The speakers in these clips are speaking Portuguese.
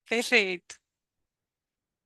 Perfeito.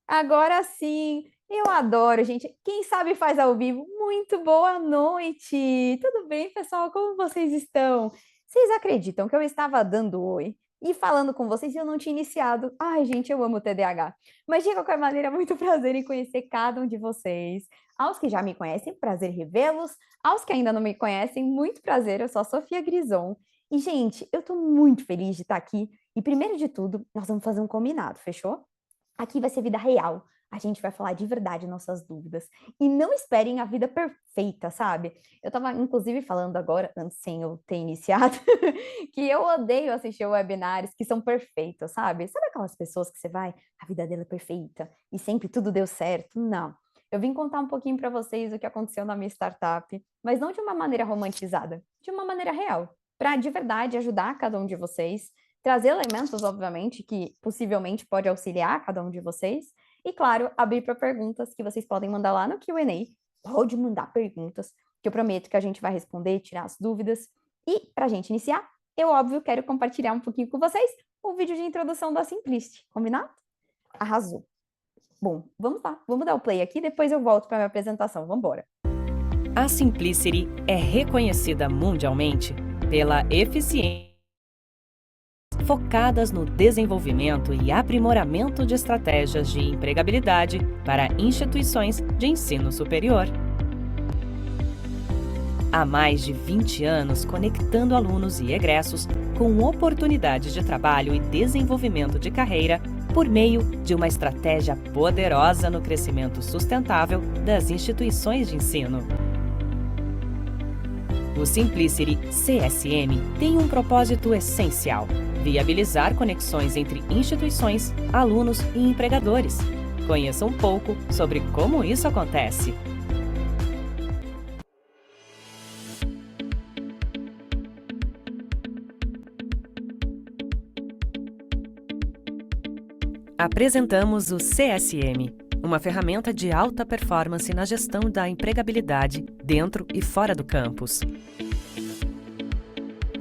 Agora sim, eu adoro, gente. Quem sabe faz ao vivo. Muito boa noite! Tudo bem, pessoal? Como vocês estão? Vocês acreditam que eu estava dando oi e falando com vocês e eu não tinha iniciado? Ai, gente, eu amo o TDAH. Mas de qualquer maneira, muito prazer em conhecer cada um de vocês. Aos que já me conhecem, prazer revê-los. Aos que ainda não me conhecem, muito prazer. Eu sou a Sofia Grison. E, gente, eu tô muito feliz de estar aqui. E primeiro de tudo, nós vamos fazer um combinado, fechou? Aqui vai ser vida real. A gente vai falar de verdade nossas dúvidas. E não esperem a vida perfeita, sabe? Eu tava, inclusive, falando agora, antes sem eu ter iniciado, que eu odeio assistir webinars que são perfeitos, sabe? Sabe aquelas pessoas que você vai, a vida dela é perfeita e sempre tudo deu certo? Não. Eu vim contar um pouquinho para vocês o que aconteceu na minha startup, mas não de uma maneira romantizada, de uma maneira real, para de verdade ajudar cada um de vocês, trazer elementos, obviamente, que possivelmente pode auxiliar cada um de vocês, e, claro, abrir para perguntas que vocês podem mandar lá no Q&A. Pode mandar perguntas, que eu prometo que a gente vai responder, tirar as dúvidas. E, para a gente iniciar, eu, óbvio, quero compartilhar um pouquinho com vocês o vídeo de introdução da Simplicity. Combinado? Arrasou. Bom, vamos lá. Vamos dar o play aqui, depois eu volto para a minha apresentação. Vamos embora. A Simplicity é reconhecida mundialmente pela eficiência focadas no desenvolvimento e aprimoramento de estratégias de empregabilidade para instituições de ensino superior. Há mais de 20 anos conectando alunos e egressos com oportunidades de trabalho e desenvolvimento de carreira por meio de uma estratégia poderosa no crescimento sustentável das instituições de ensino. O Simplicity CSM tem um propósito essencial: viabilizar conexões entre instituições, alunos e empregadores. Conheça um pouco sobre como isso acontece. Apresentamos o CSM, uma ferramenta de alta performance na gestão da empregabilidade dentro e fora do campus.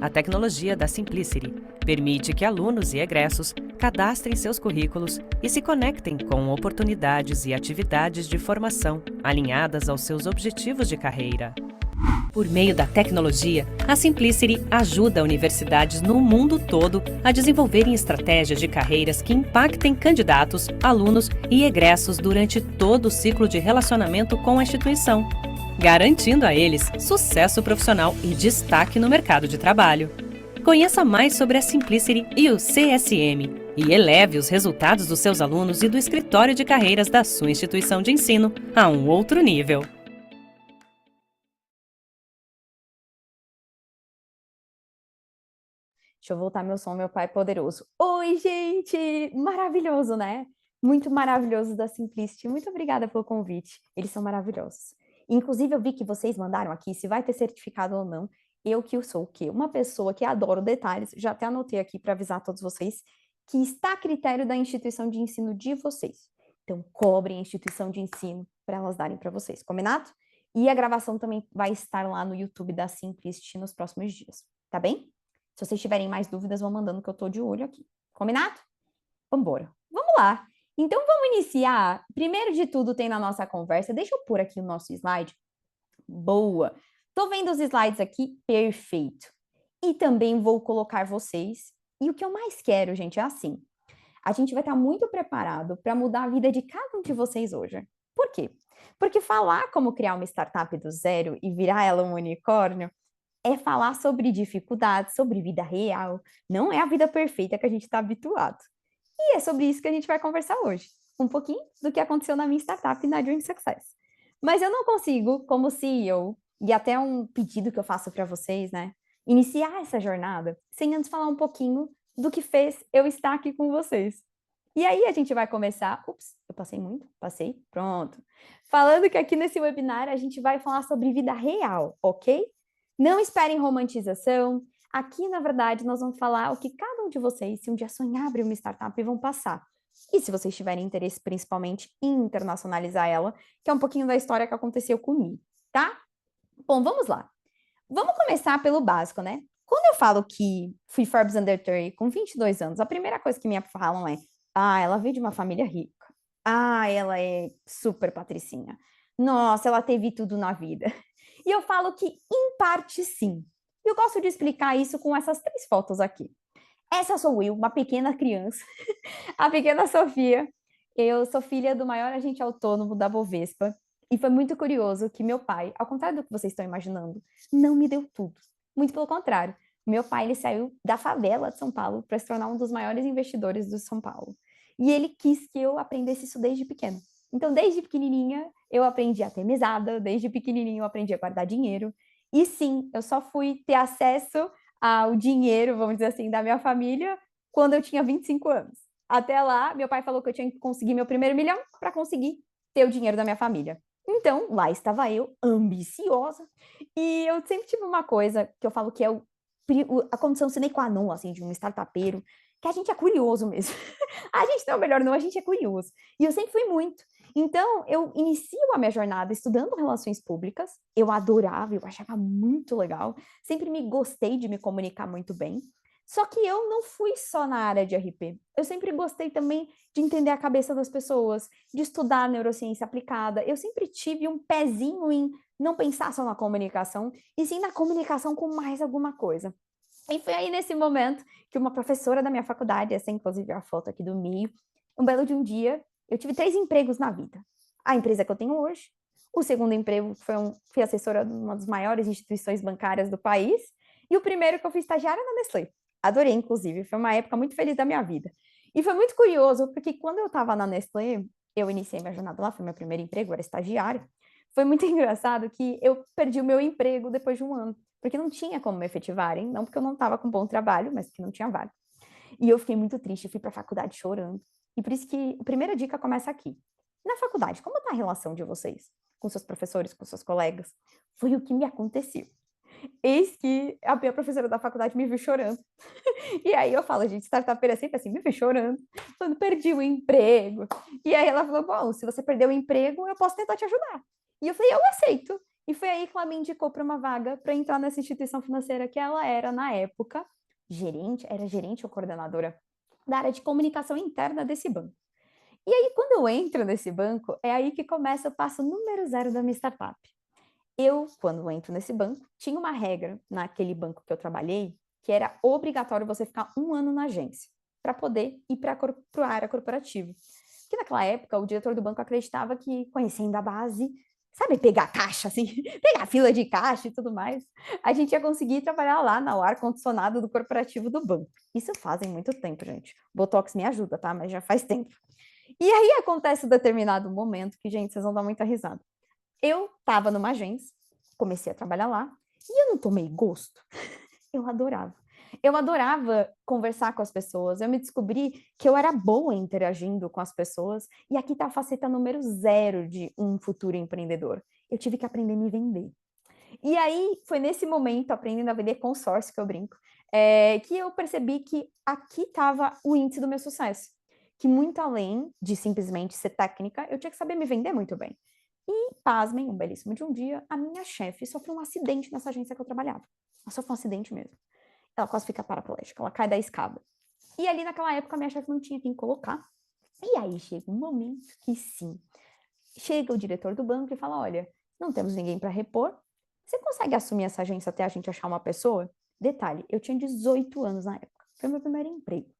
A tecnologia da Simplicity permite que alunos e egressos cadastrem seus currículos e se conectem com oportunidades e atividades de formação alinhadas aos seus objetivos de carreira. Por meio da tecnologia, a Simplicity ajuda universidades no mundo todo a desenvolverem estratégias de carreiras que impactem candidatos, alunos e egressos durante todo o ciclo de relacionamento com a instituição, garantindo a eles sucesso profissional e destaque no mercado de trabalho. Conheça mais sobre a Simplicity e o CSM e eleve os resultados dos seus alunos e do escritório de carreiras da sua instituição de ensino a um outro nível. Deixa eu voltar meu som, meu pai poderoso. Oi, gente! Maravilhoso, né? Muito maravilhoso da Simplicity. Muito obrigada pelo convite. Eles são maravilhosos. Inclusive, eu vi que vocês mandaram aqui se vai ter certificado ou não. Eu que sou o quê? Uma pessoa que adoro detalhes. Já até anotei aqui para avisar a todos vocês que está a critério da instituição de ensino de vocês. Então, cobrem a instituição de ensino para elas darem para vocês, combinado? E a gravação também vai estar lá no YouTube da Simplicity nos próximos dias, tá bem? Se vocês tiverem mais dúvidas, vão mandando que eu tô de olho aqui. Combinado? Vambora. Vamos lá. Então, vamos iniciar. Primeiro de tudo, tem na nossa conversa. Deixa eu pôr aqui o nosso slide. Boa. Tô vendo os slides aqui. Perfeito. E também vou colocar vocês. E o que eu mais quero, gente, é assim. A gente vai estar muito preparado para mudar a vida de cada um de vocês hoje. Por quê? Porque falar como criar uma startup do zero e virar ela um unicórnio é falar sobre dificuldades, sobre vida real. Não é a vida perfeita que a gente está habituado. E é sobre isso que a gente vai conversar hoje. Um pouquinho do que aconteceu na minha startup na Dream Success. Mas eu não consigo, como CEO, e até um pedido que eu faço para vocês, né? Iniciar essa jornada sem antes falar um pouquinho do que fez eu estar aqui com vocês. E aí a gente vai começar. Ups, eu passei muito? Passei? Pronto. Falando que aqui nesse webinar a gente vai falar sobre vida real, ok? Não esperem romantização. Aqui, na verdade, nós vamos falar o que cada um de vocês, se um dia sonhar abrir uma startup, vão passar. E se vocês tiverem interesse, principalmente, em internacionalizar ela, que é um pouquinho da história que aconteceu comigo, tá? Bom, vamos lá. Vamos começar pelo básico, né? Quando eu falo que fui Forbes Under 30 com 22 anos, a primeira coisa que me falam é Ah, ela veio de uma família rica. Ah, ela é super patricinha. Nossa, ela teve tudo na vida. E eu falo que, em parte, sim. E eu gosto de explicar isso com essas 3 fotos aqui. Essa sou eu, uma pequena criança, a pequena Sofia. Eu sou filha do maior agente autônomo da Bovespa. E foi muito curioso que meu pai, ao contrário do que vocês estão imaginando, não me deu tudo. Muito pelo contrário. Meu pai, ele saiu da favela de São Paulo para se tornar um dos maiores investidores do São Paulo. E ele quis que eu aprendesse isso desde pequeno. Então, desde pequenininha, eu aprendi a ter mesada, desde pequenininho eu aprendi a guardar dinheiro. E sim, eu só fui ter acesso ao dinheiro, vamos dizer assim, da minha família quando eu tinha 25 anos. Até lá, meu pai falou que eu tinha que conseguir meu primeiro milhão para conseguir ter o dinheiro da minha família. Então, lá estava eu, ambiciosa, e eu sempre tive uma coisa que eu falo que é a condição sine qua non, assim, de um startupeiro, que a gente é curioso mesmo. A gente não é o melhor não, a gente é curioso. E eu sempre fui muito. Então, eu inicio a minha jornada estudando relações públicas, eu adorava, eu achava muito legal, sempre me gostei de me comunicar muito bem, só que eu não fui só na área de RP. Eu sempre gostei também de entender a cabeça das pessoas, de estudar neurociência aplicada. Eu sempre tive um pezinho em não pensar só na comunicação, e sim na comunicação com mais alguma coisa. E foi aí nesse momento que uma professora da minha faculdade, essa inclusive é a foto aqui do meio, um belo de um dia, eu tive 3 empregos na vida. A empresa que eu tenho hoje, o segundo emprego fui assessora de uma das maiores instituições bancárias do país, e o primeiro que eu fui estagiária na Nestlé. Adorei, inclusive, foi uma época muito feliz da minha vida. E foi muito curioso, porque quando eu estava na Nestlé, eu iniciei minha jornada lá, foi meu primeiro emprego, eu era estagiária. Foi muito engraçado que eu perdi o meu emprego depois de um ano, porque não tinha como me efetivarem, não porque eu não estava com bom trabalho, mas porque não tinha vaga. E eu fiquei muito triste, fui para a faculdade chorando. E por isso que a primeira dica começa aqui. Na faculdade, como está a relação de vocês com seus professores, com seus colegas? Foi o que me aconteceu. Eis que a minha professora da faculdade me viu chorando. E aí eu falo, gente, startupeira é sempre assim, me viu chorando, falando, perdi o emprego. E aí ela falou, bom, se você perdeu o emprego, eu posso tentar te ajudar. E eu falei, eu aceito. E foi aí que ela me indicou para uma vaga para entrar nessa instituição financeira que ela era, na época, era gerente ou coordenadora da área de comunicação interna desse banco. E aí, quando eu entro nesse banco, é aí que começa o passo número 0 da minha startup. Eu, quando entro nesse banco, tinha uma regra naquele banco que eu trabalhei, que era obrigatório você ficar 1 ano na agência, para poder ir para a área corporativa. Porque naquela época, o diretor do banco acreditava que, conhecendo a base, sabe, pegar caixa, assim, pegar fila de caixa e tudo mais, a gente ia conseguir trabalhar lá no ar-condicionado do corporativo do banco. Isso fazem muito tempo, gente. Botox me ajuda, tá? Mas já faz tempo. E aí acontece um determinado momento que, gente, vocês vão dar muita risada. Eu estava numa agência, comecei a trabalhar lá, e eu não tomei gosto. Eu adorava. Eu adorava conversar com as pessoas. Eu me descobri que eu era boa interagindo com as pessoas. E aqui está a faceta número 0 de um futuro empreendedor. Eu tive que aprender a me vender. E aí, foi nesse momento, aprendendo a vender consórcio, que eu brinco, que eu percebi que aqui estava o índice do meu sucesso. Que muito além de simplesmente ser técnica, eu tinha que saber me vender muito bem. E, pasmem, um belíssimo de um dia, a minha chefe sofreu um acidente nessa agência que eu trabalhava. Ela sofreu um acidente mesmo. Ela quase fica paraplégica, ela cai da escada. E ali naquela época a minha chefe não tinha quem colocar. E aí chega um momento que sim. Chega o diretor do banco e fala: olha, não temos ninguém para repor. Você consegue assumir essa agência até a gente achar uma pessoa? Detalhe, eu tinha 18 anos na época. Foi meu primeiro emprego.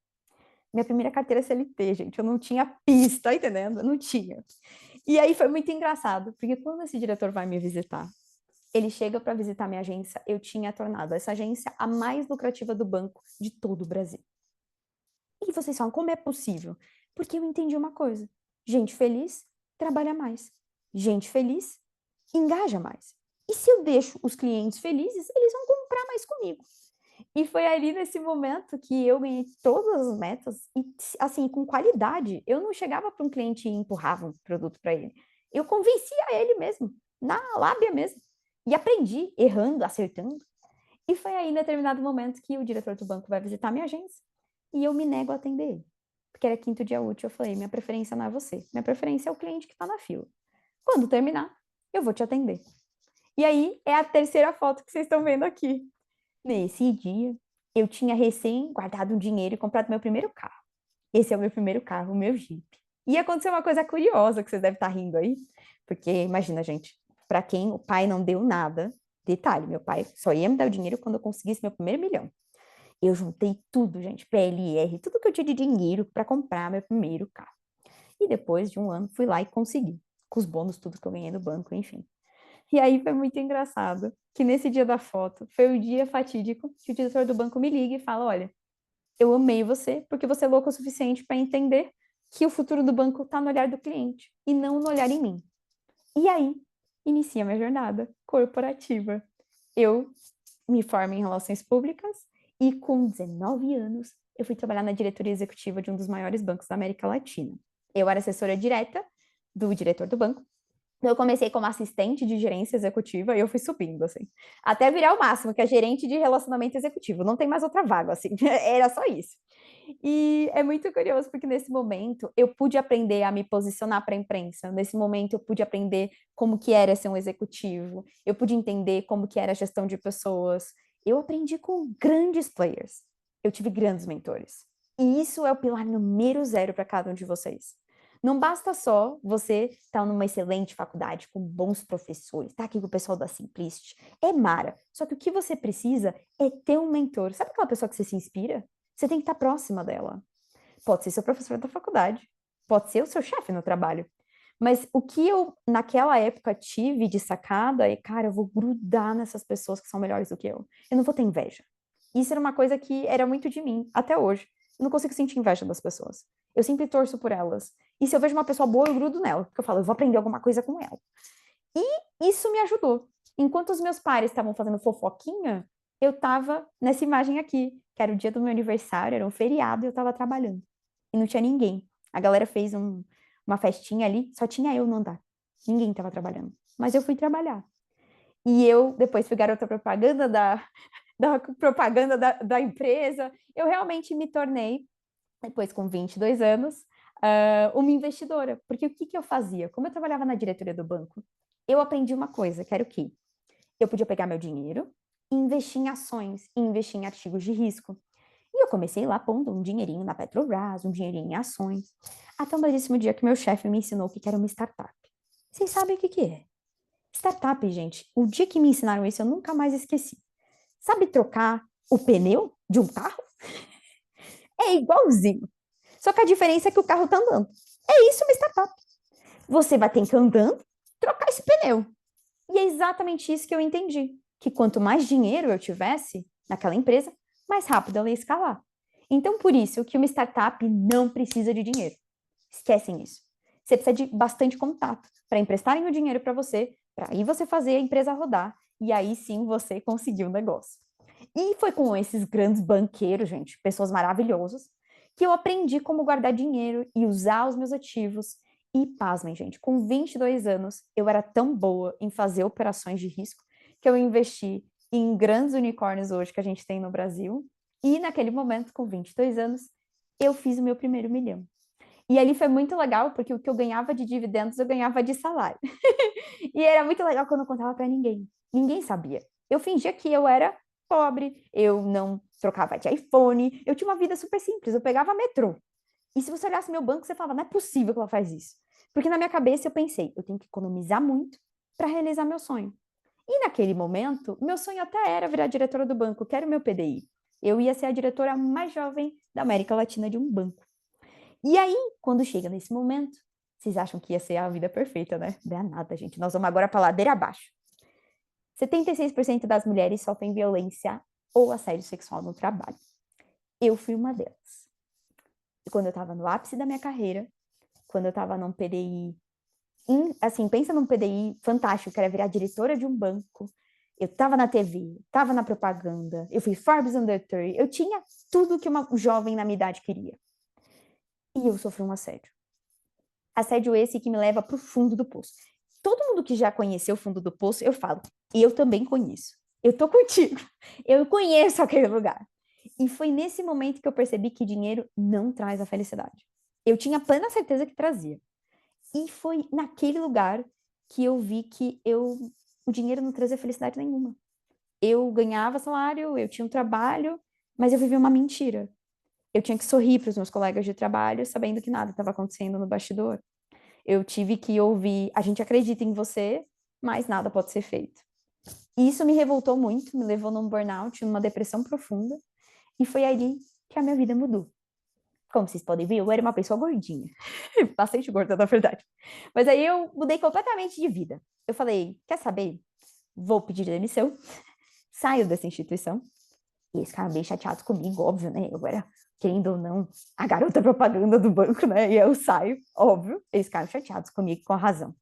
Minha primeira carteira CLT, gente. Eu não tinha pista, tá entendendo? Eu não tinha. E aí foi muito engraçado, porque quando esse diretor vai me visitar, ele chega para visitar minha agência, eu tinha tornado essa agência a mais lucrativa do banco de todo o Brasil. E vocês falam, como é possível? Porque eu entendi uma coisa: gente feliz trabalha mais. Gente feliz engaja mais. E se eu deixo os clientes felizes, eles vão comprar mais comigo. E foi ali nesse momento que eu ganhei todas as metas e, assim, com qualidade. Eu não chegava para um cliente e empurrava um produto para ele. Eu convencia ele mesmo, na lábia mesmo. E aprendi, errando, acertando. E foi aí, em determinado momento, que o diretor do banco vai visitar minha agência e eu me nego a atender ele. Porque era 5º dia útil, eu falei, minha preferência não é você, minha preferência é o cliente que está na fila. Quando terminar, eu vou te atender. E aí, é a terceira foto que vocês estão vendo aqui. Nesse dia, eu tinha recém guardado um dinheiro e comprado meu primeiro carro. Esse é o meu primeiro carro, o meu Jeep. E aconteceu uma coisa curiosa que vocês devem estar rindo aí, porque imagina, gente, para quem o pai não deu nada, detalhe, meu pai só ia me dar o dinheiro quando eu conseguisse meu primeiro milhão. Eu juntei tudo, gente, PLR, tudo que eu tinha de dinheiro para comprar meu primeiro carro. E depois de um ano, fui lá e consegui, com os bônus, tudo que eu ganhei no banco, enfim. E aí foi muito engraçado que nesse dia da foto, foi o dia fatídico que o diretor do banco me liga e fala: Olha, eu amei você porque você é louco o suficiente para entender que o futuro do banco está no olhar do cliente e não no olhar em mim. E aí, inicia minha jornada corporativa. Eu me formo em relações públicas e com 19 anos eu fui trabalhar na diretoria executiva de um dos maiores bancos da América Latina. Eu era assessora direta do diretor do banco. Eu comecei como assistente de gerência executiva e eu fui subindo, assim, até virar o máximo, que é gerente de relacionamento executivo. Não tem mais outra vaga, assim, era só isso. E é muito curioso, porque nesse momento eu pude aprender a me posicionar para a imprensa. Nesse momento eu pude aprender como que era ser um executivo. Eu pude entender como que era a gestão de pessoas. Eu aprendi com grandes players. Eu tive grandes mentores. E isso é o pilar número 0 para cada um de vocês. Não basta só você estar numa excelente faculdade, com bons professores, tá aqui com o pessoal da Simplicity. É mara. Só que o que você precisa é ter um mentor. Sabe aquela pessoa que você se inspira? Você tem que estar próxima dela. Pode ser seu professor da faculdade, pode ser o seu chefe no trabalho. Mas o que eu, naquela época, tive de sacada é, cara, eu vou grudar nessas pessoas que são melhores do que eu. Eu não vou ter inveja. Isso era uma coisa que era muito de mim, até hoje. Eu não consigo sentir inveja das pessoas. Eu sempre torço por elas. E se eu vejo uma pessoa boa, eu grudo nela. Porque eu falo, eu vou aprender alguma coisa com ela. E isso me ajudou. Enquanto os meus pares estavam fazendo fofoquinha, eu estava nessa imagem aqui, que era o dia do meu aniversário, era um feriado e eu estava trabalhando. E não tinha ninguém. A galera fez uma festinha ali, só tinha eu no andar. Ninguém estava trabalhando. Mas eu fui trabalhar. E eu depois fui garota propaganda da propaganda da empresa. Eu realmente me tornei, depois com 22 anos, uma investidora. Porque o que, que eu fazia? Como eu trabalhava na diretoria do banco, eu aprendi uma coisa, que era o quê? Eu podia pegar meu dinheiro e investir em ações, e investir em artigos de risco. E eu comecei lá pondo um dinheirinho na Petrobras, um dinheirinho em ações, até um belíssimo dia que meu chefe me ensinou o que era uma startup. Vocês sabem o que é? Startup, gente, o dia que me ensinaram isso, eu nunca mais esqueci. Sabe trocar o pneu de um carro? É igualzinho. Só que a diferença é que o carro está andando. É isso uma startup. Você vai ter que andando, trocar esse pneu. E é exatamente isso que eu entendi. Que quanto mais dinheiro eu tivesse naquela empresa, mais rápido ela ia escalar. Então, por isso que uma startup não precisa de dinheiro. Esquecem isso. Você precisa de bastante contato para emprestarem o dinheiro para você, para aí você fazer a empresa rodar, e aí sim você conseguir o negócio. E foi com esses grandes banqueiros, gente, pessoas maravilhosas, que eu aprendi como guardar dinheiro e usar os meus ativos. E pasmem, gente, com 22 anos, eu era tão boa em fazer operações de risco que eu investi em grandes unicórnios hoje que a gente tem no Brasil. E naquele momento, com 22 anos, eu fiz o meu primeiro milhão. E ali foi muito legal, porque o que eu ganhava de dividendos, eu ganhava de salário. E era muito legal quando eu não contava para ninguém. Ninguém sabia. Eu fingia que eu era pobre, eu não trocava de iPhone, eu tinha uma vida super simples, eu pegava metrô. E se você olhasse meu banco, você falava, não é possível que ela faz isso. Porque na minha cabeça eu pensei, eu tenho que economizar muito para realizar meu sonho. E naquele momento, meu sonho até era virar diretora do banco, que era o meu PDI. Eu ia ser a diretora mais jovem da América Latina de um banco. E aí, quando chega nesse momento, vocês acham que ia ser a vida perfeita, né? Não é nada, gente. Nós vamos agora para a ladeira abaixo. 76% das mulheres sofrem violência ou assédio sexual no trabalho. Eu fui uma delas. E quando eu estava no ápice da minha carreira, quando eu estava num PDI, assim, pensa num PDI fantástico, que era virar diretora de um banco, eu estava na TV, estava na propaganda, eu fui Forbes Under 30, eu tinha tudo que uma jovem na minha idade queria. E eu sofri um assédio. Assédio esse que me leva para o fundo do poço. Todo mundo que já conheceu o fundo do poço, eu falo, e eu também conheço. Eu tô contigo. Eu conheço aquele lugar. E foi nesse momento que eu percebi que dinheiro não traz a felicidade. Eu tinha plena certeza que trazia. E foi naquele lugar que eu vi que o dinheiro não trazia felicidade nenhuma. Eu ganhava salário, eu tinha um trabalho, mas eu vivia uma mentira. Eu tinha que sorrir para os meus colegas de trabalho, sabendo que nada estava acontecendo no bastidor. Eu tive que ouvir, a gente acredita em você, mas nada pode ser feito. E isso me revoltou muito, me levou num burnout, numa depressão profunda, e foi ali que a minha vida mudou. Como vocês podem ver, eu era uma pessoa gordinha, bastante gorda, na verdade. Mas aí eu mudei completamente de vida. Eu falei, quer saber? Vou pedir demissão, saio dessa instituição. E eles ficaram bem chateados comigo, óbvio, né? Eu era, querendo ou não, a garota propaganda do banco, né? E eu saio, óbvio. Eles ficaram chateados comigo, com razão.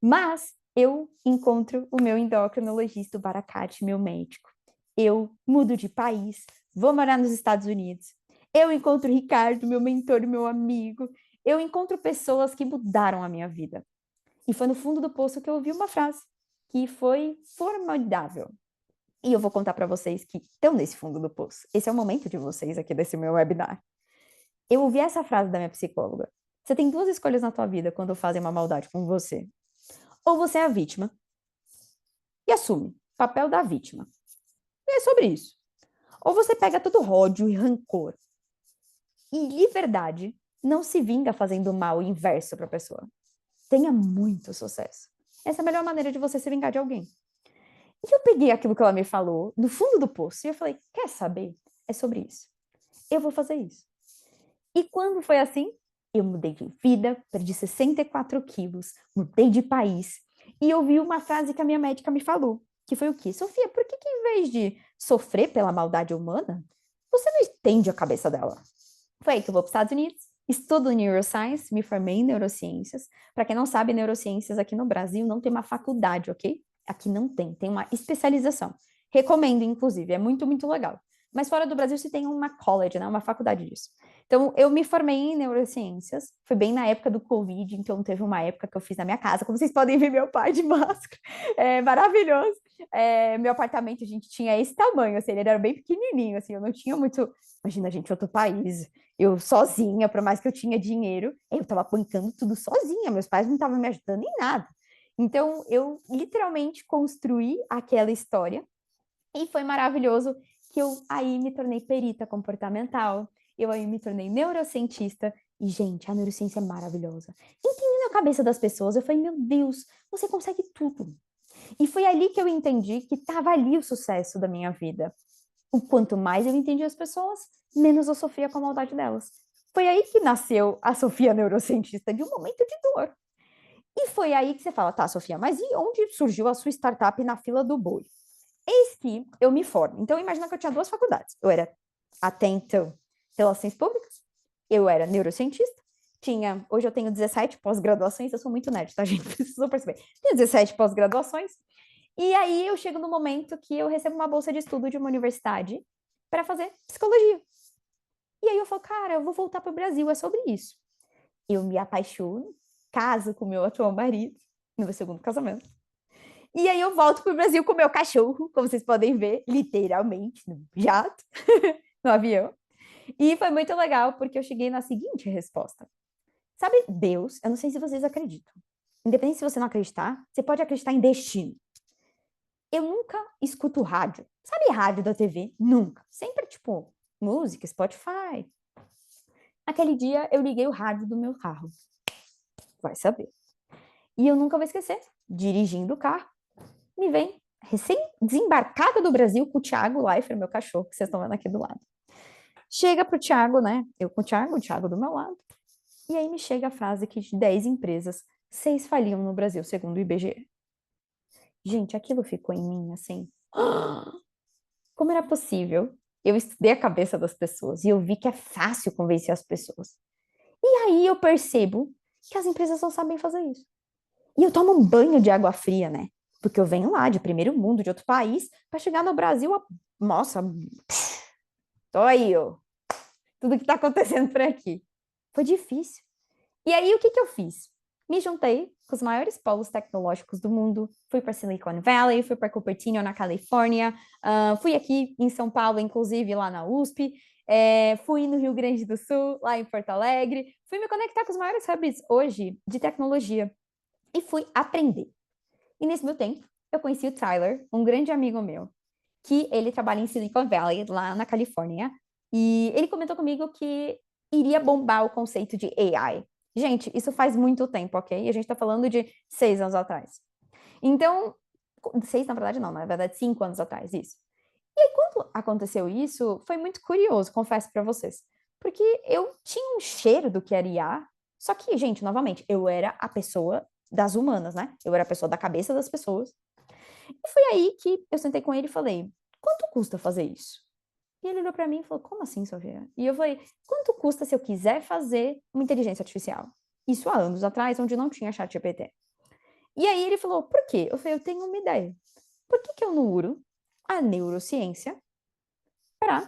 Mas eu encontro o meu endocrinologista, o Baracate, meu médico. Eu mudo de país, vou morar nos Estados Unidos. Eu encontro o Ricardo, meu mentor, meu amigo. Eu encontro pessoas que mudaram a minha vida. E foi no fundo do poço que eu ouvi uma frase que foi formidável. E eu vou contar para vocês que estão nesse fundo do poço. Esse é o momento de vocês aqui desse meu webinar. Eu ouvi essa frase da minha psicóloga. Você tem duas escolhas na tua vida quando fazem uma maldade com você. Ou você é a vítima e assume o papel da vítima. E é sobre isso. Ou você pega todo ódio e rancor e de verdade não se vinga fazendo mal inverso para a pessoa. Tenha muito sucesso. Essa é a melhor maneira de você se vingar de alguém. E eu peguei aquilo que ela me falou no fundo do poço e eu falei, quer saber? É sobre isso. Eu vou fazer isso. E quando foi assim, eu mudei de vida, perdi 64 quilos, mudei de país e ouvi uma frase que a minha médica me falou, que foi o quê? Sofia, por que em vez de sofrer pela maldade humana, você não entende a cabeça dela? Foi aí que eu vou para os Estados Unidos, estudo neuroscience, me formei em neurociências. Para quem não sabe, neurociências aqui no Brasil não tem uma faculdade, ok? Aqui não tem, tem uma especialização. Recomendo, inclusive, é muito, muito legal. Mas fora do Brasil se tem uma college, né? Uma faculdade disso. Então, eu me formei em neurociências, foi bem na época do Covid, então teve uma época que eu fiz na minha casa, como vocês podem ver meu pai de máscara, é maravilhoso. Meu apartamento, a gente tinha esse tamanho, assim, ele era bem pequenininho, assim, eu não tinha muito... Imagina, gente, outro país, eu sozinha, por mais que eu tinha dinheiro, eu estava bancando tudo sozinha, meus pais não estavam me ajudando em nada. Então, eu literalmente construí aquela história e foi maravilhoso que eu aí me tornei perita comportamental, eu aí me tornei neurocientista e, gente, a neurociência é maravilhosa. Entendendo a cabeça das pessoas, eu falei, meu Deus, você consegue tudo. E foi ali que eu entendi que estava ali o sucesso da minha vida. O quanto mais eu entendi as pessoas, menos eu sofria com a maldade delas. Foi aí que nasceu a Sofia neurocientista, de um momento de dor. E foi aí que você fala, tá, Sofia, mas e onde surgiu a sua startup na fila do boi? Eis que eu me formo. Então, imagina que eu tinha duas faculdades. Eu era, até então, Relações Públicas, eu era neurocientista, hoje eu tenho 17 pós-graduações, eu sou muito nerd, tá, gente? Precisam perceber. Tenho 17 pós-graduações, e aí eu chego no momento que eu recebo uma bolsa de estudo de uma universidade para fazer psicologia. E aí eu falo, cara, eu vou voltar para o Brasil, é sobre isso. Eu me apaixono, caso com meu atual marido, no meu segundo casamento. E aí eu volto para o Brasil com o meu cachorro, como vocês podem ver, literalmente, no jato, no avião. E foi muito legal, porque eu cheguei na seguinte resposta. Sabe, Deus, eu não sei se vocês acreditam. Independente se você não acreditar, você pode acreditar em destino. Eu nunca escuto rádio. Sabe rádio da TV? Nunca. Sempre, tipo, música, Spotify. Aquele dia, eu liguei o rádio do meu carro. Vai saber. E eu nunca vou esquecer. Dirigindo o carro, me vem recém-desembarcada do Brasil com o Thiago Leifert, meu cachorro, que vocês estão vendo aqui do lado. Chega pro Thiago, né? Eu com o Thiago do meu lado. E aí me chega a frase que de 10 empresas, 6 faliam no Brasil, segundo o IBGE. Gente, aquilo ficou em mim, assim. Como era possível? Eu estudei a cabeça das pessoas e eu vi que é fácil convencer as pessoas. E aí eu percebo que as empresas não sabem fazer isso. E eu tomo um banho de água fria, né? Porque eu venho lá de primeiro mundo, de outro país, para chegar no Brasil, nossa, tô aí, ó. Tudo que tá acontecendo por aqui. Foi difícil. E aí, o que eu fiz? Me juntei com os maiores polos tecnológicos do mundo, fui para Silicon Valley, fui para Cupertino, na Califórnia, fui aqui em São Paulo, inclusive lá na USP, fui no Rio Grande do Sul, lá em Porto Alegre, fui me conectar com os maiores hubs hoje de tecnologia e fui aprender. E nesse meu tempo, eu conheci o Tyler, um grande amigo meu, que ele trabalha em Silicon Valley, lá na Califórnia, E ele comentou comigo que iria bombar o conceito de AI. Gente, isso faz muito tempo, ok? A gente tá falando de 6 anos atrás. Então, 6 na verdade não, na verdade 5 anos atrás, isso. E aí, quando aconteceu isso, foi muito curioso, confesso para vocês. Porque eu tinha um cheiro do que era IA, só que, gente, novamente, eu era a pessoa das humanas, né? Eu era a pessoa da cabeça das pessoas. E foi aí que eu sentei com ele e falei: quanto custa fazer isso? E ele olhou para mim e falou: como assim, Sofia? E eu falei: quanto custa se eu quiser fazer uma inteligência artificial? Isso há anos atrás, onde não tinha chat GPT. E aí ele falou: por quê? Eu falei: eu tenho uma ideia. Por que eu não uro a neurociência para,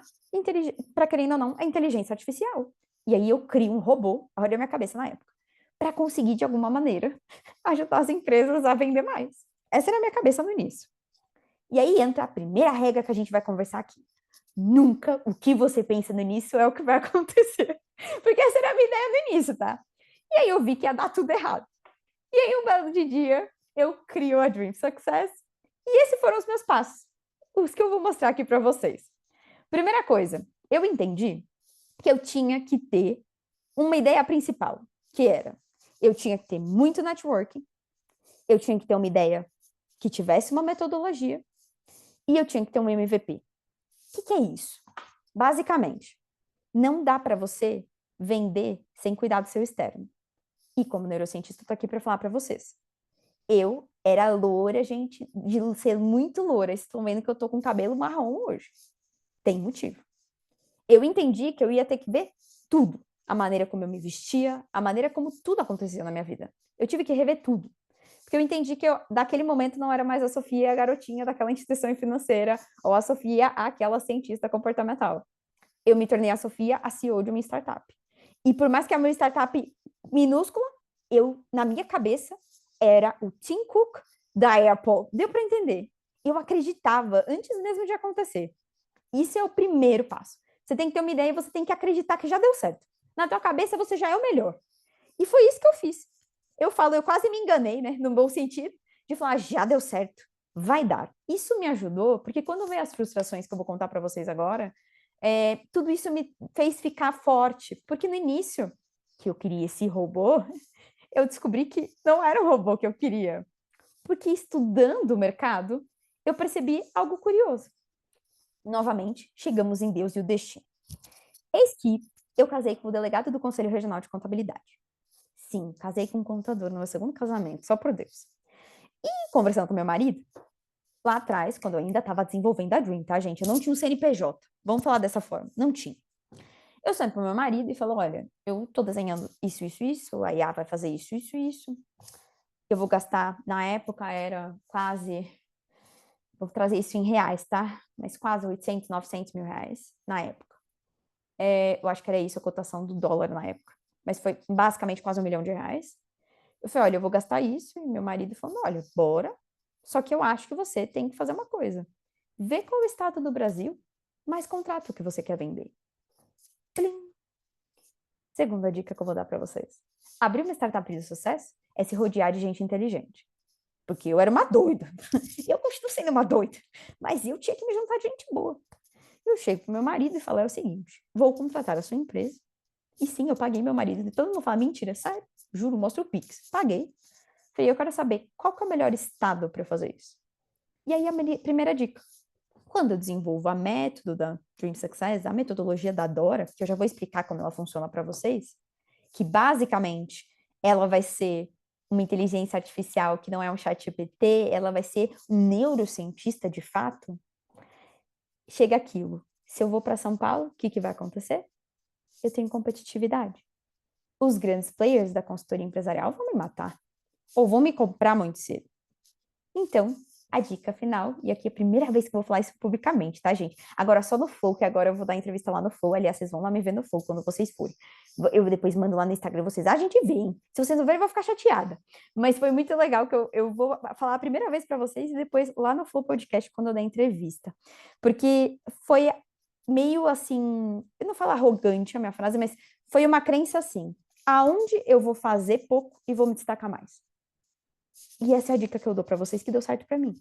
querendo ou não, a inteligência artificial? E aí eu crio um robô, olha a minha cabeça na época, para conseguir, de alguma maneira, ajudar as empresas a vender mais. Essa era a minha cabeça no início. E aí entra a primeira regra que a gente vai conversar aqui. Nunca o que você pensa no início é o que vai acontecer. Porque essa era a minha ideia no início, tá? E aí eu vi que ia dar tudo errado. E aí, um belo de dia, eu crio a Dream Success. E esses foram os meus passos. Os que eu vou mostrar aqui para vocês. Primeira coisa, eu entendi que eu tinha que ter uma ideia principal, que era, eu tinha que ter muito networking, eu tinha que ter uma ideia que tivesse uma metodologia e eu tinha que ter um MVP. O que é isso? Basicamente, não dá para você vender sem cuidar do seu externo. E como neurocientista, eu tô aqui para falar para vocês. Eu era loura, gente, de ser muito loura. Vocês estão vendo que eu tô com cabelo marrom hoje. Tem motivo. Eu entendi que eu ia ter que ver tudo. A maneira como eu me vestia, a maneira como tudo acontecia na minha vida. Eu tive que rever tudo. Porque eu entendi que eu, daquele momento, não era mais a Sofia, a garotinha daquela instituição financeira, ou a Sofia, aquela cientista comportamental. Eu me tornei a Sofia, a CEO de uma startup. E por mais que a minha startup minúscula, eu, na minha cabeça, era o Tim Cook da Apple. Deu para entender? Eu acreditava antes mesmo de acontecer. Isso é o primeiro passo. Você tem que ter uma ideia e você tem que acreditar que já deu certo. Na tua cabeça, você já é o melhor. E foi isso que eu fiz. Eu falo, eu quase me enganei, né, no bom sentido, de falar, já deu certo, vai dar. Isso me ajudou, porque quando veio as frustrações que eu vou contar para vocês agora, tudo isso me fez ficar forte, porque no início, que eu queria esse robô, eu descobri que não era o robô que eu queria. Porque estudando o mercado, eu percebi algo curioso. Novamente, chegamos em Deus e o destino. Eis que eu casei com o delegado do Conselho Regional de Contabilidade. Sim, casei com um contador no meu segundo casamento, só por Deus. E conversando com meu marido, lá atrás, quando eu ainda estava desenvolvendo a Dream, tá, gente? Eu não tinha um CNPJ. Vamos falar dessa forma. Não tinha. Eu saí pro meu marido e falo, olha, eu tô desenhando isso, isso, isso, a IA vai fazer isso, isso, isso. Eu vou gastar, na época era quase, vou trazer isso em reais, tá? Mas quase 800, 900 mil reais na época. Eu acho que era isso a cotação do dólar na época. Mas foi basicamente quase R$ 1 milhão. Eu falei, olha, eu vou gastar isso. E meu marido falou, olha, bora. Só que eu acho que você tem que fazer uma coisa. Vê qual é o estado do Brasil, mas contrata o que você quer vender. Plim. Segunda dica que eu vou dar para vocês. Abrir uma startup de sucesso é se rodear de gente inteligente. Porque eu era uma doida. Eu continuo sendo uma doida. Mas eu tinha que me juntar de gente boa. Eu chego pro meu marido e falo, é o seguinte, vou contratar a sua empresa. E sim, eu paguei meu marido. E todo mundo fala, mentira, sério? Juro, mostra o Pix. Paguei. Falei, eu quero saber qual que é o melhor estado para eu fazer isso. E aí a primeira dica. Quando eu desenvolvo a método da Dream Success, a metodologia da Dora, que eu já vou explicar como ela funciona para vocês, que basicamente ela vai ser uma inteligência artificial que não é um chat GPT, ela vai ser um neurocientista de fato, chega aquilo. Se eu vou para São Paulo, o que vai acontecer? Eu tenho competitividade. Os grandes players da consultoria empresarial vão me matar. Ou vão me comprar muito cedo. Então, a dica final, e aqui é a primeira vez que eu vou falar isso publicamente, tá, gente? Agora só no Flow, que agora eu vou dar entrevista lá no Flow. Aliás, vocês vão lá me ver no Flow quando vocês forem. Eu depois mando lá no Instagram vocês. A gente vê, hein? Se vocês não verem, eu vou ficar chateada. Mas foi muito legal que eu vou falar a primeira vez para vocês e depois lá no Flow Podcast quando eu der entrevista. Porque foi meio assim, eu não falo arrogante a minha frase, mas foi uma crença assim. Aonde eu vou fazer pouco e vou me destacar mais? E essa é a dica que eu dou para vocês que deu certo para mim.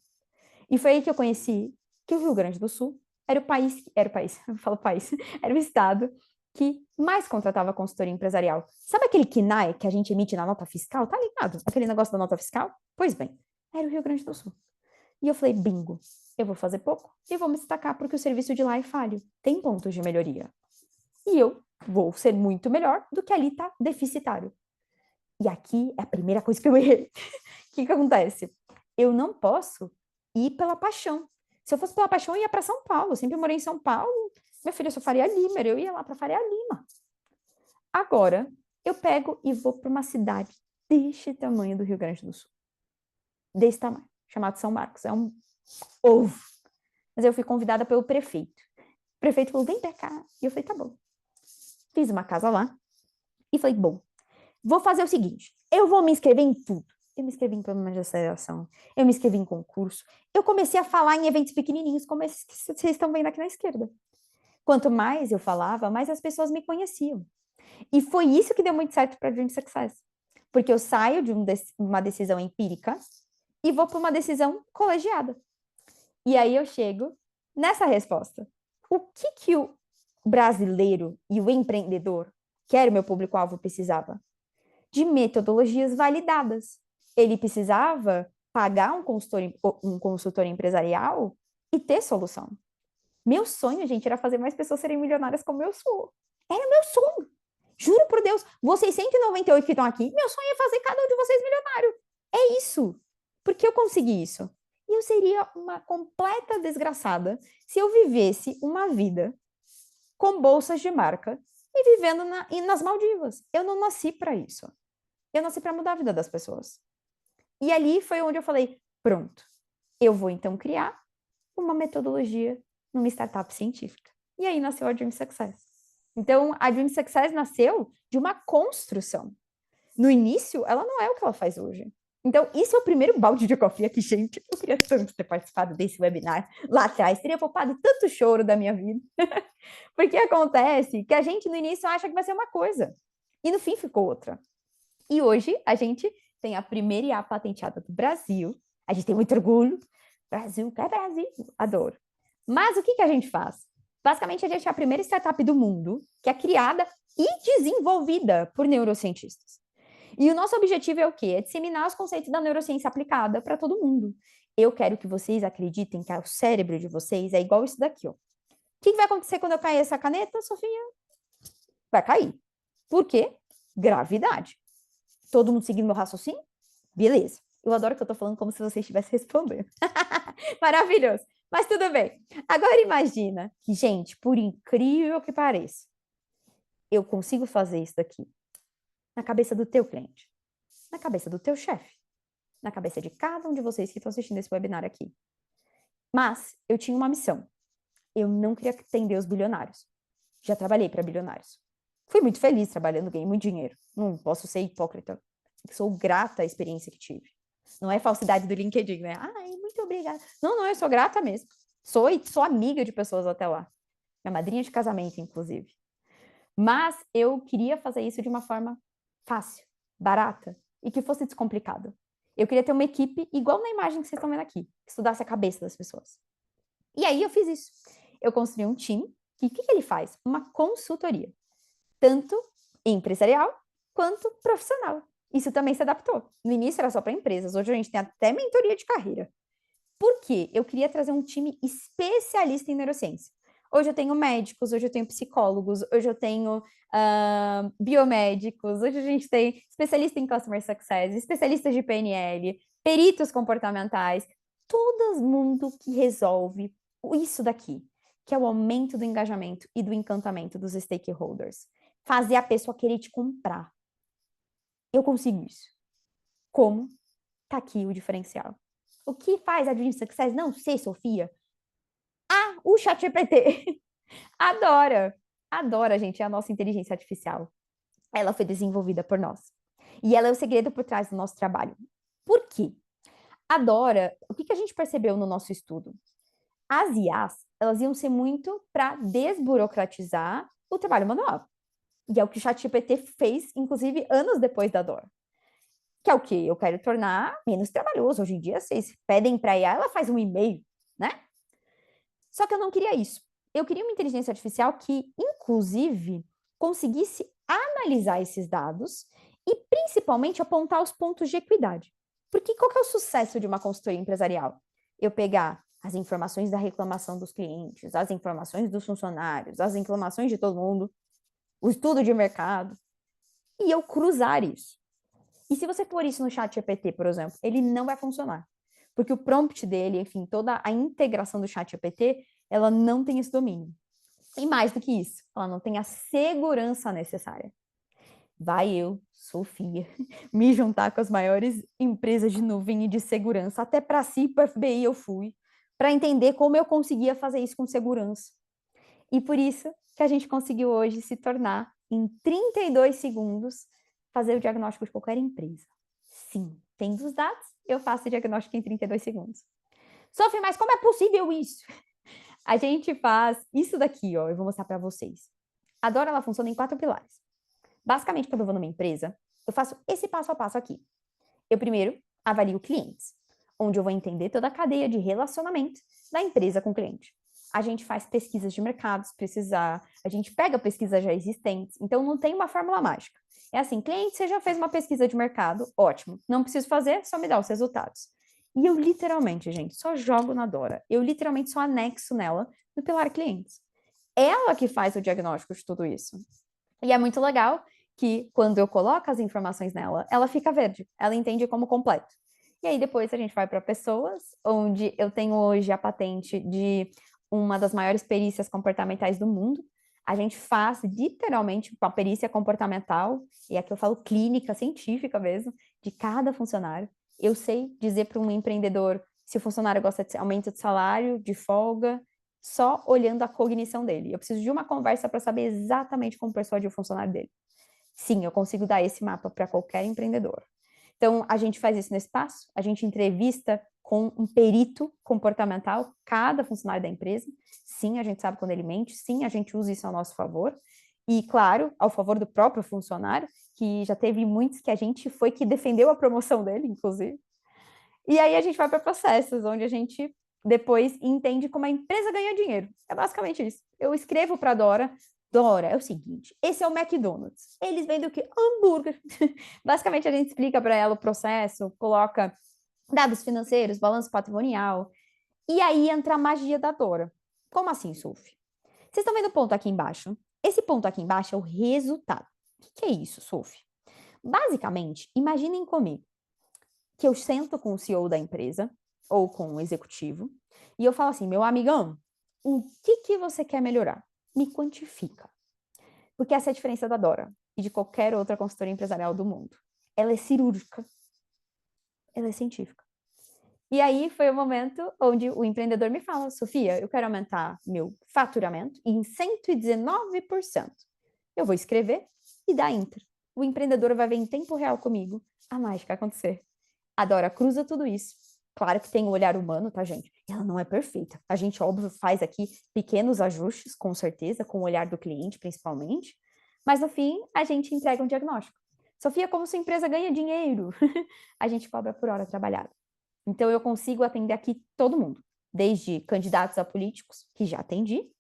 E foi aí que eu conheci que o Rio Grande do Sul eu falo país, era o estado que mais contratava consultoria empresarial. Sabe aquele KNAI que a gente emite na nota fiscal? Tá ligado? Aquele negócio da nota fiscal? Pois bem, era o Rio Grande do Sul. E eu falei, bingo, eu vou fazer pouco e vou me destacar porque o serviço de lá é falho. Tem pontos de melhoria. E eu vou ser muito melhor do que ali tá deficitário. E aqui é a primeira coisa que eu errei. O que acontece? Eu não posso ir pela paixão. Se eu fosse pela paixão, eu ia para São Paulo. Eu sempre morei em São Paulo. Minha filha, eu sou Faria Lima, eu ia lá para Faria Lima. Agora, eu pego e vou para uma cidade deste tamanho do Rio Grande do Sul. Desse tamanho, chamado São Marcos. É um ovo. Mas eu fui convidada pelo prefeito. O prefeito falou, vem pra cá. E eu falei, tá bom. Fiz uma casa lá. E falei, bom, vou fazer o seguinte, eu vou me inscrever em tudo. Eu me inscrevi em programa de aceleração, eu me inscrevi em concurso, eu comecei a falar em eventos pequenininhos, como esses que vocês estão vendo aqui na esquerda. Quanto mais eu falava, mais as pessoas me conheciam. E foi isso que deu muito certo para a Dream Success. Porque eu saio de uma decisão empírica e vou para uma decisão colegiada. E aí eu chego nessa resposta. O que o brasileiro e o empreendedor, que era o meu público-alvo, precisava? De metodologias validadas. Ele precisava pagar um consultor empresarial e ter solução. Meu sonho, gente, era fazer mais pessoas serem milionárias como eu sou. Era meu sonho. Juro por Deus, vocês 198 que estão aqui, meu sonho é fazer cada um de vocês milionário. É isso. Porque eu consegui isso. E eu seria uma completa desgraçada se eu vivesse uma vida com bolsas de marca e vivendo nas Maldivas. Eu não nasci para isso. Eu nasci para mudar a vida das pessoas. E ali foi onde eu falei, pronto, eu vou então criar uma metodologia numa startup científica. E aí nasceu a Dream Success. Então, a Dream Success nasceu de uma construção. No início, ela não é o que ela faz hoje. Então, isso é o primeiro balde de coffee aqui, gente. Eu queria tanto ter participado desse webinar lá atrás. Teria poupado tanto choro da minha vida. Porque acontece que a gente, no início, acha que vai ser uma coisa. E no fim, ficou outra. E hoje, a gente tem a primeira IA patenteada do Brasil. A gente tem muito orgulho. Brasil, que é Brasil. Adoro. Mas o que a gente faz? Basicamente, a gente é a primeira startup do mundo que é criada e desenvolvida por neurocientistas. E o nosso objetivo é o quê? É disseminar os conceitos da neurociência aplicada para todo mundo. Eu quero que vocês acreditem que o cérebro de vocês é igual isso daqui, ó. O que vai acontecer quando eu cair essa caneta, Sofia? Vai cair. Por quê? Gravidade. Todo mundo seguindo meu raciocínio? Beleza. Eu adoro que eu tô falando como se você estivesse respondendo. Maravilhoso. Mas tudo bem. Agora imagina que, gente, por incrível que pareça, eu consigo fazer isso daqui na cabeça do teu cliente, na cabeça do teu chefe, na cabeça de cada um de vocês que estão assistindo esse webinar aqui. Mas eu tinha uma missão. Eu não queria atender os bilionários. Já trabalhei para bilionários. Fui muito feliz trabalhando, ganhei muito dinheiro. Não posso ser hipócrita. Sou grata à experiência que tive. Não é falsidade do LinkedIn, né? Ai, muito obrigada. Não, eu sou grata mesmo. Sou amiga de pessoas até lá. Minha madrinha de casamento, inclusive. Mas eu queria fazer isso de uma forma fácil, barata e que fosse descomplicada. Eu queria ter uma equipe igual na imagem que vocês estão vendo aqui, que estudasse a cabeça das pessoas. E aí eu fiz isso. Eu construí um time que o que ele faz? Uma consultoria, tanto empresarial quanto profissional. Isso também se adaptou. No início era só para empresas, hoje a gente tem até mentoria de carreira. Por quê? Eu queria trazer um time especialista em neurociência. Hoje eu tenho médicos, hoje eu tenho psicólogos, hoje eu tenho biomédicos, hoje a gente tem especialista em Customer Success, especialistas de PNL, peritos comportamentais, todo mundo que resolve isso daqui, que é o aumento do engajamento e do encantamento dos stakeholders. Fazer a pessoa querer te comprar. Eu consigo isso. Como? Tá aqui o diferencial. O que faz a Dream Success? Não sei, Sofia. O ChatGPT. Adora, gente, a nossa inteligência artificial. Ela foi desenvolvida por nós. E ela é o segredo por trás do nosso trabalho. Por quê? O que a gente percebeu no nosso estudo? As IAs, elas iam ser muito para desburocratizar o trabalho manual. E é o que o ChatGPT fez, inclusive, anos depois da dor. Que é o quê? Eu quero tornar menos trabalhoso. Hoje em dia, vocês pedem para a IA, ela faz um e-mail, né? Só que eu não queria isso. Eu queria uma inteligência artificial que, inclusive, conseguisse analisar esses dados e, principalmente, apontar os pontos de equidade. Porque qual que é o sucesso de uma consultoria empresarial? Eu pegar as informações da reclamação dos clientes, as informações dos funcionários, as reclamações de todo mundo, o estudo de mercado, e eu cruzar isso. E se você pôr isso no chat GPT, por exemplo, ele não vai funcionar. Porque o prompt dele, enfim, toda a integração do chat GPT, ela não tem esse domínio. E mais do que isso, ela não tem a segurança necessária. Vai eu, Sofia, me juntar com as maiores empresas de nuvem e de segurança, até para si, para o FBI eu fui, para entender como eu conseguia fazer isso com segurança. E por isso que a gente conseguiu hoje se tornar, em 32 segundos, fazer o diagnóstico de qualquer empresa. Sim, tendo os dados, eu faço o diagnóstico em 32 segundos. Sofia, mas como é possível isso? A gente faz isso daqui, ó, eu vou mostrar para vocês. A Dora, ela funciona em 4 pilares. Basicamente, quando eu vou numa empresa, eu faço esse passo a passo aqui. Eu primeiro avalio clientes, onde eu vou entender toda a cadeia de relacionamento da empresa com o cliente. A gente faz pesquisas de mercado, se precisar, a gente pega pesquisas já existentes, então não tem uma fórmula mágica. É assim, cliente, você já fez uma pesquisa de mercado, ótimo, não preciso fazer, só me dá os resultados. E eu literalmente, gente, só jogo na Dora, eu literalmente só anexo nela no pilar clientes. Ela que faz o diagnóstico de tudo isso. E é muito legal que quando eu coloco as informações nela, ela fica verde, ela entende como completo. E aí depois a gente vai para pessoas, onde eu tenho hoje a patente de uma das maiores perícias comportamentais do mundo. A gente faz literalmente uma perícia comportamental, e aqui eu falo clínica, científica mesmo, de cada funcionário. Eu sei dizer para um empreendedor se o funcionário gosta de aumento de salário, de folga, só olhando a cognição dele. Eu preciso de uma conversa para saber exatamente como persuadir o funcionário dele. Sim, eu consigo dar esse mapa para qualquer empreendedor. Então, a gente faz isso no espaço, a gente entrevista com um perito comportamental cada funcionário da empresa. Sim, a gente sabe quando ele mente, sim, a gente usa isso ao nosso favor. E, claro, ao favor do próprio funcionário, que já teve muitos que a gente foi que defendeu a promoção dele, inclusive. E aí a gente vai para processos, onde a gente depois entende como a empresa ganha dinheiro. É basicamente isso. Eu escrevo para a Dora, Dora, é o seguinte, esse é o McDonald's. Eles vendem o quê? Hambúrguer. Basicamente a gente explica para ela o processo, coloca dados financeiros, balanço patrimonial. E aí entra a magia da Dora. Como assim, Sophie? Vocês estão vendo o ponto aqui embaixo? Esse ponto aqui embaixo é o resultado. O que é isso, Sophie? Basicamente, imaginem comigo que eu sento com o CEO da empresa ou com o executivo e eu falo assim, meu amigão, o que você quer melhorar? Me quantifica. Porque essa é a diferença da Dora e de qualquer outra consultoria empresarial do mundo. Ela é cirúrgica. Ela é científica. E aí foi o momento onde o empreendedor me fala, Sofia, eu quero aumentar meu faturamento em 119%. Eu vou escrever e dar enter. O empreendedor vai ver em tempo real comigo a mágica acontecer. A Dora cruza tudo isso. Claro que tem o olhar humano, tá, gente? Ela não é perfeita. A gente, óbvio, faz aqui pequenos ajustes, com certeza, com o olhar do cliente, principalmente. Mas, no fim, a gente entrega um diagnóstico. Sofia, como sua empresa ganha dinheiro? A gente cobra por hora trabalhada. Então, eu consigo atender aqui todo mundo. Desde candidatos a políticos, que já atendi,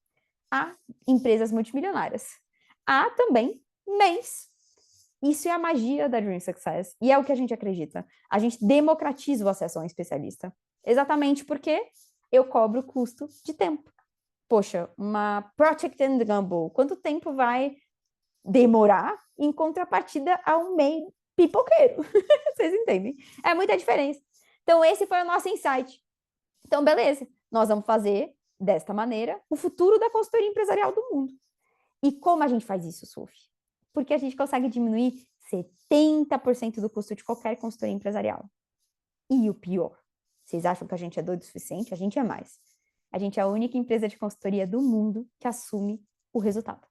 a empresas multimilionárias. Há também MEIs. Isso é a magia da Dream Success e é o que a gente acredita. A gente democratiza o acesso a um especialista. Exatamente porque eu cobro o custo de tempo. Poxa, uma Project and Gamble, quanto tempo vai demorar em contrapartida a um MEI pipoqueiro? Vocês entendem? É muita diferença. Então, esse foi o nosso insight. Então, beleza, nós vamos fazer desta maneira o futuro da consultoria empresarial do mundo. E como a gente faz isso, Sophie? Porque a gente consegue diminuir 70% do custo de qualquer consultoria empresarial. E o pior, vocês acham que a gente é doido o suficiente? A gente é mais. A gente é a única empresa de consultoria do mundo que assume o resultado.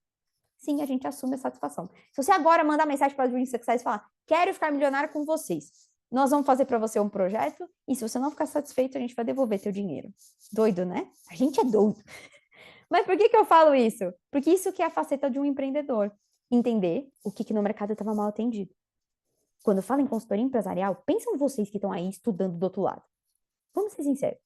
Sim, a gente assume a satisfação. Se você agora mandar mensagem para a Dream Success e falar, quero ficar milionário com vocês, nós vamos fazer para você um projeto e se você não ficar satisfeito, a gente vai devolver teu dinheiro. Doido, né? A gente é doido. Mas por que eu falo isso? Porque isso que é a faceta de um empreendedor. Entender o que no mercado estava mal atendido. Quando eu falo em consultoria empresarial, pensam vocês que estão aí estudando do outro lado. Vamos ser sinceros.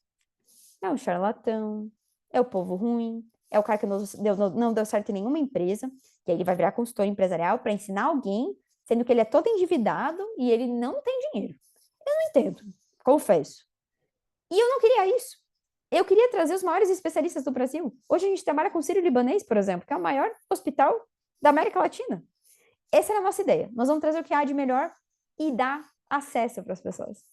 É um charlatão, é o povo ruim, é o cara que não deu certo em nenhuma empresa, que aí ele vai virar consultor empresarial para ensinar alguém, sendo que ele é todo endividado e ele não tem dinheiro. Eu não entendo, confesso. E eu não queria isso. Eu queria trazer os maiores especialistas do Brasil. Hoje a gente trabalha com o Sírio-Libanês, por exemplo, que é o maior hospital da América Latina. Essa era a nossa ideia. Nós vamos trazer o que há de melhor e dar acesso para as pessoas.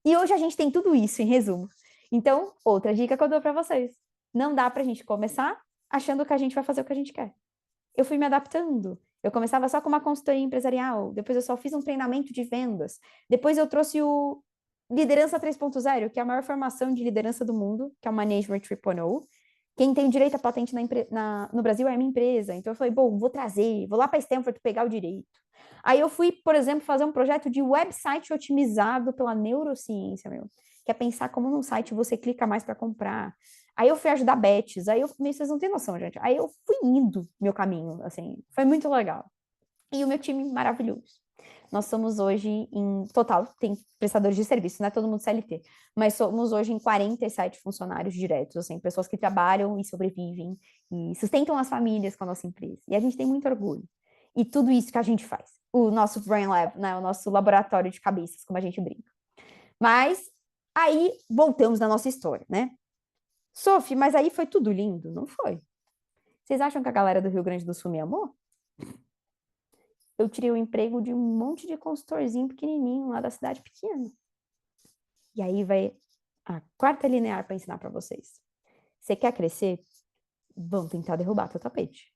E hoje a gente tem tudo isso, em resumo. Então, outra dica que eu dou para vocês. Não dá para a gente começar achando que a gente vai fazer o que a gente quer. Eu fui me adaptando. Eu começava só com uma consultoria empresarial, depois eu só fiz um treinamento de vendas, depois eu trouxe o Liderança 3.0, que é a maior formação de liderança do mundo, que é o Management 3.0. Quem tem direito à patente no Brasil é a minha empresa. Então eu falei, bom, vou trazer, vou lá para Stanford pegar o direito. Aí eu fui, por exemplo, fazer um projeto de website otimizado pela neurociência, meu, que é pensar como num site você clica mais para comprar. Aí eu fui ajudar Bets, vocês não têm noção, gente. Aí eu fui indo meu caminho, assim, foi muito legal. E o meu time maravilhoso. Nós somos hoje em total, tem prestadores de serviço, não é todo mundo CLT, mas somos hoje em 47 funcionários diretos, assim, pessoas que trabalham e sobrevivem e sustentam as famílias com a nossa empresa. E a gente tem muito orgulho. E tudo isso que a gente faz. O nosso Brain Lab, né, o nosso laboratório de cabeças, como a gente brinca. Mas aí voltamos na nossa história, né? Sophie, mas aí foi tudo lindo? Não foi. Vocês acham que a galera do Rio Grande do Sul me amou? Eu tirei o emprego de um monte de consultorzinho pequenininho lá da cidade pequena. E aí vai a quarta linear para ensinar para vocês. Você quer crescer? Vão tentar derrubar teu tapete.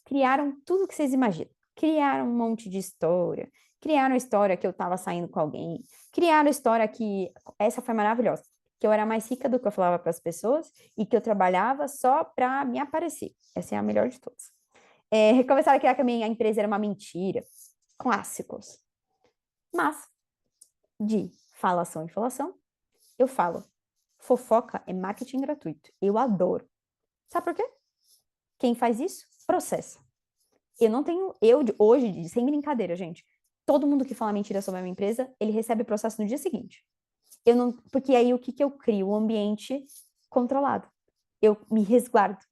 Criaram tudo que vocês imaginam. Criaram um monte de história. Criaram a história que eu estava saindo com alguém. Criaram a história que... Essa foi maravilhosa. Que eu era mais rica do que eu falava para as pessoas e que eu trabalhava só para me aparecer. Essa é a melhor de todas. Começaram a criar que a minha empresa era uma mentira. Clássicos. Mas, de falação em falação, eu falo, fofoca é marketing gratuito. Eu adoro. Sabe por quê? Quem faz isso, processa. Eu não tenho, hoje, sem brincadeira, gente, todo mundo que fala mentira sobre a minha empresa, ele recebe processo no dia seguinte. Porque aí o que eu crio? Um ambiente controlado. Eu me resguardo.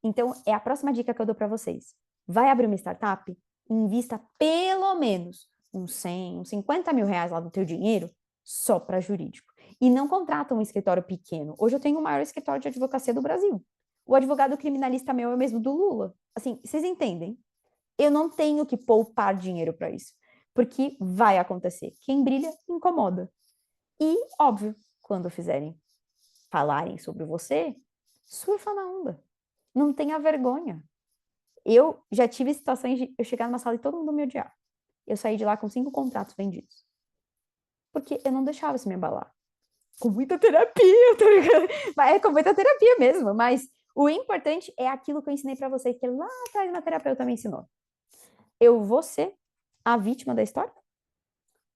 Então, é a próxima dica que eu dou para vocês. Vai abrir uma startup? Invista pelo menos uns 100, uns 50 mil reais lá do teu dinheiro só para jurídico. E não contrata um escritório pequeno. Hoje eu tenho o maior escritório de advocacia do Brasil. O advogado criminalista meu é o mesmo do Lula. Assim, vocês entendem? Eu não tenho que poupar dinheiro para isso. Porque vai acontecer. Quem brilha, incomoda. E, óbvio, quando falarem sobre você, surfa na onda. Não tenha vergonha. Eu já tive situações de eu chegar numa sala e todo mundo me odiar. Eu saí de lá com 5 contratos vendidos. Porque eu não deixava isso me abalar. Com muita terapia, tá ligado? Mas é com muita terapia mesmo. Mas o importante é aquilo que eu ensinei para vocês, que lá atrás uma terapeuta me ensinou. Eu vou ser a vítima da história?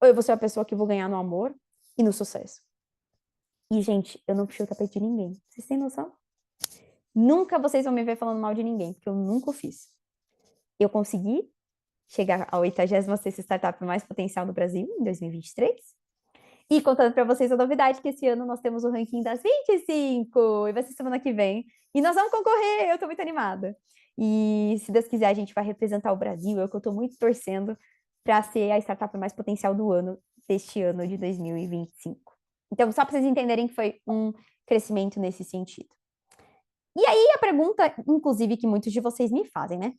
Ou eu vou ser a pessoa que vou ganhar no amor e no sucesso? E, gente, eu não puxei o tapete de ninguém. Vocês têm noção? Nunca vocês vão me ver falando mal de ninguém, porque eu nunca o fiz. Eu consegui chegar à 86ª startup mais potencial do Brasil em 2023. E contando para vocês a novidade, que esse ano nós temos o ranking das 25, e vai ser semana que vem. E nós vamos concorrer, eu tô muito animada. E se Deus quiser, a gente vai representar o Brasil, é o que eu tô muito torcendo para ser a startup mais potencial do ano, deste ano de 2025. Então, só para vocês entenderem que foi um crescimento nesse sentido. E aí, a pergunta, inclusive, que muitos de vocês me fazem, né?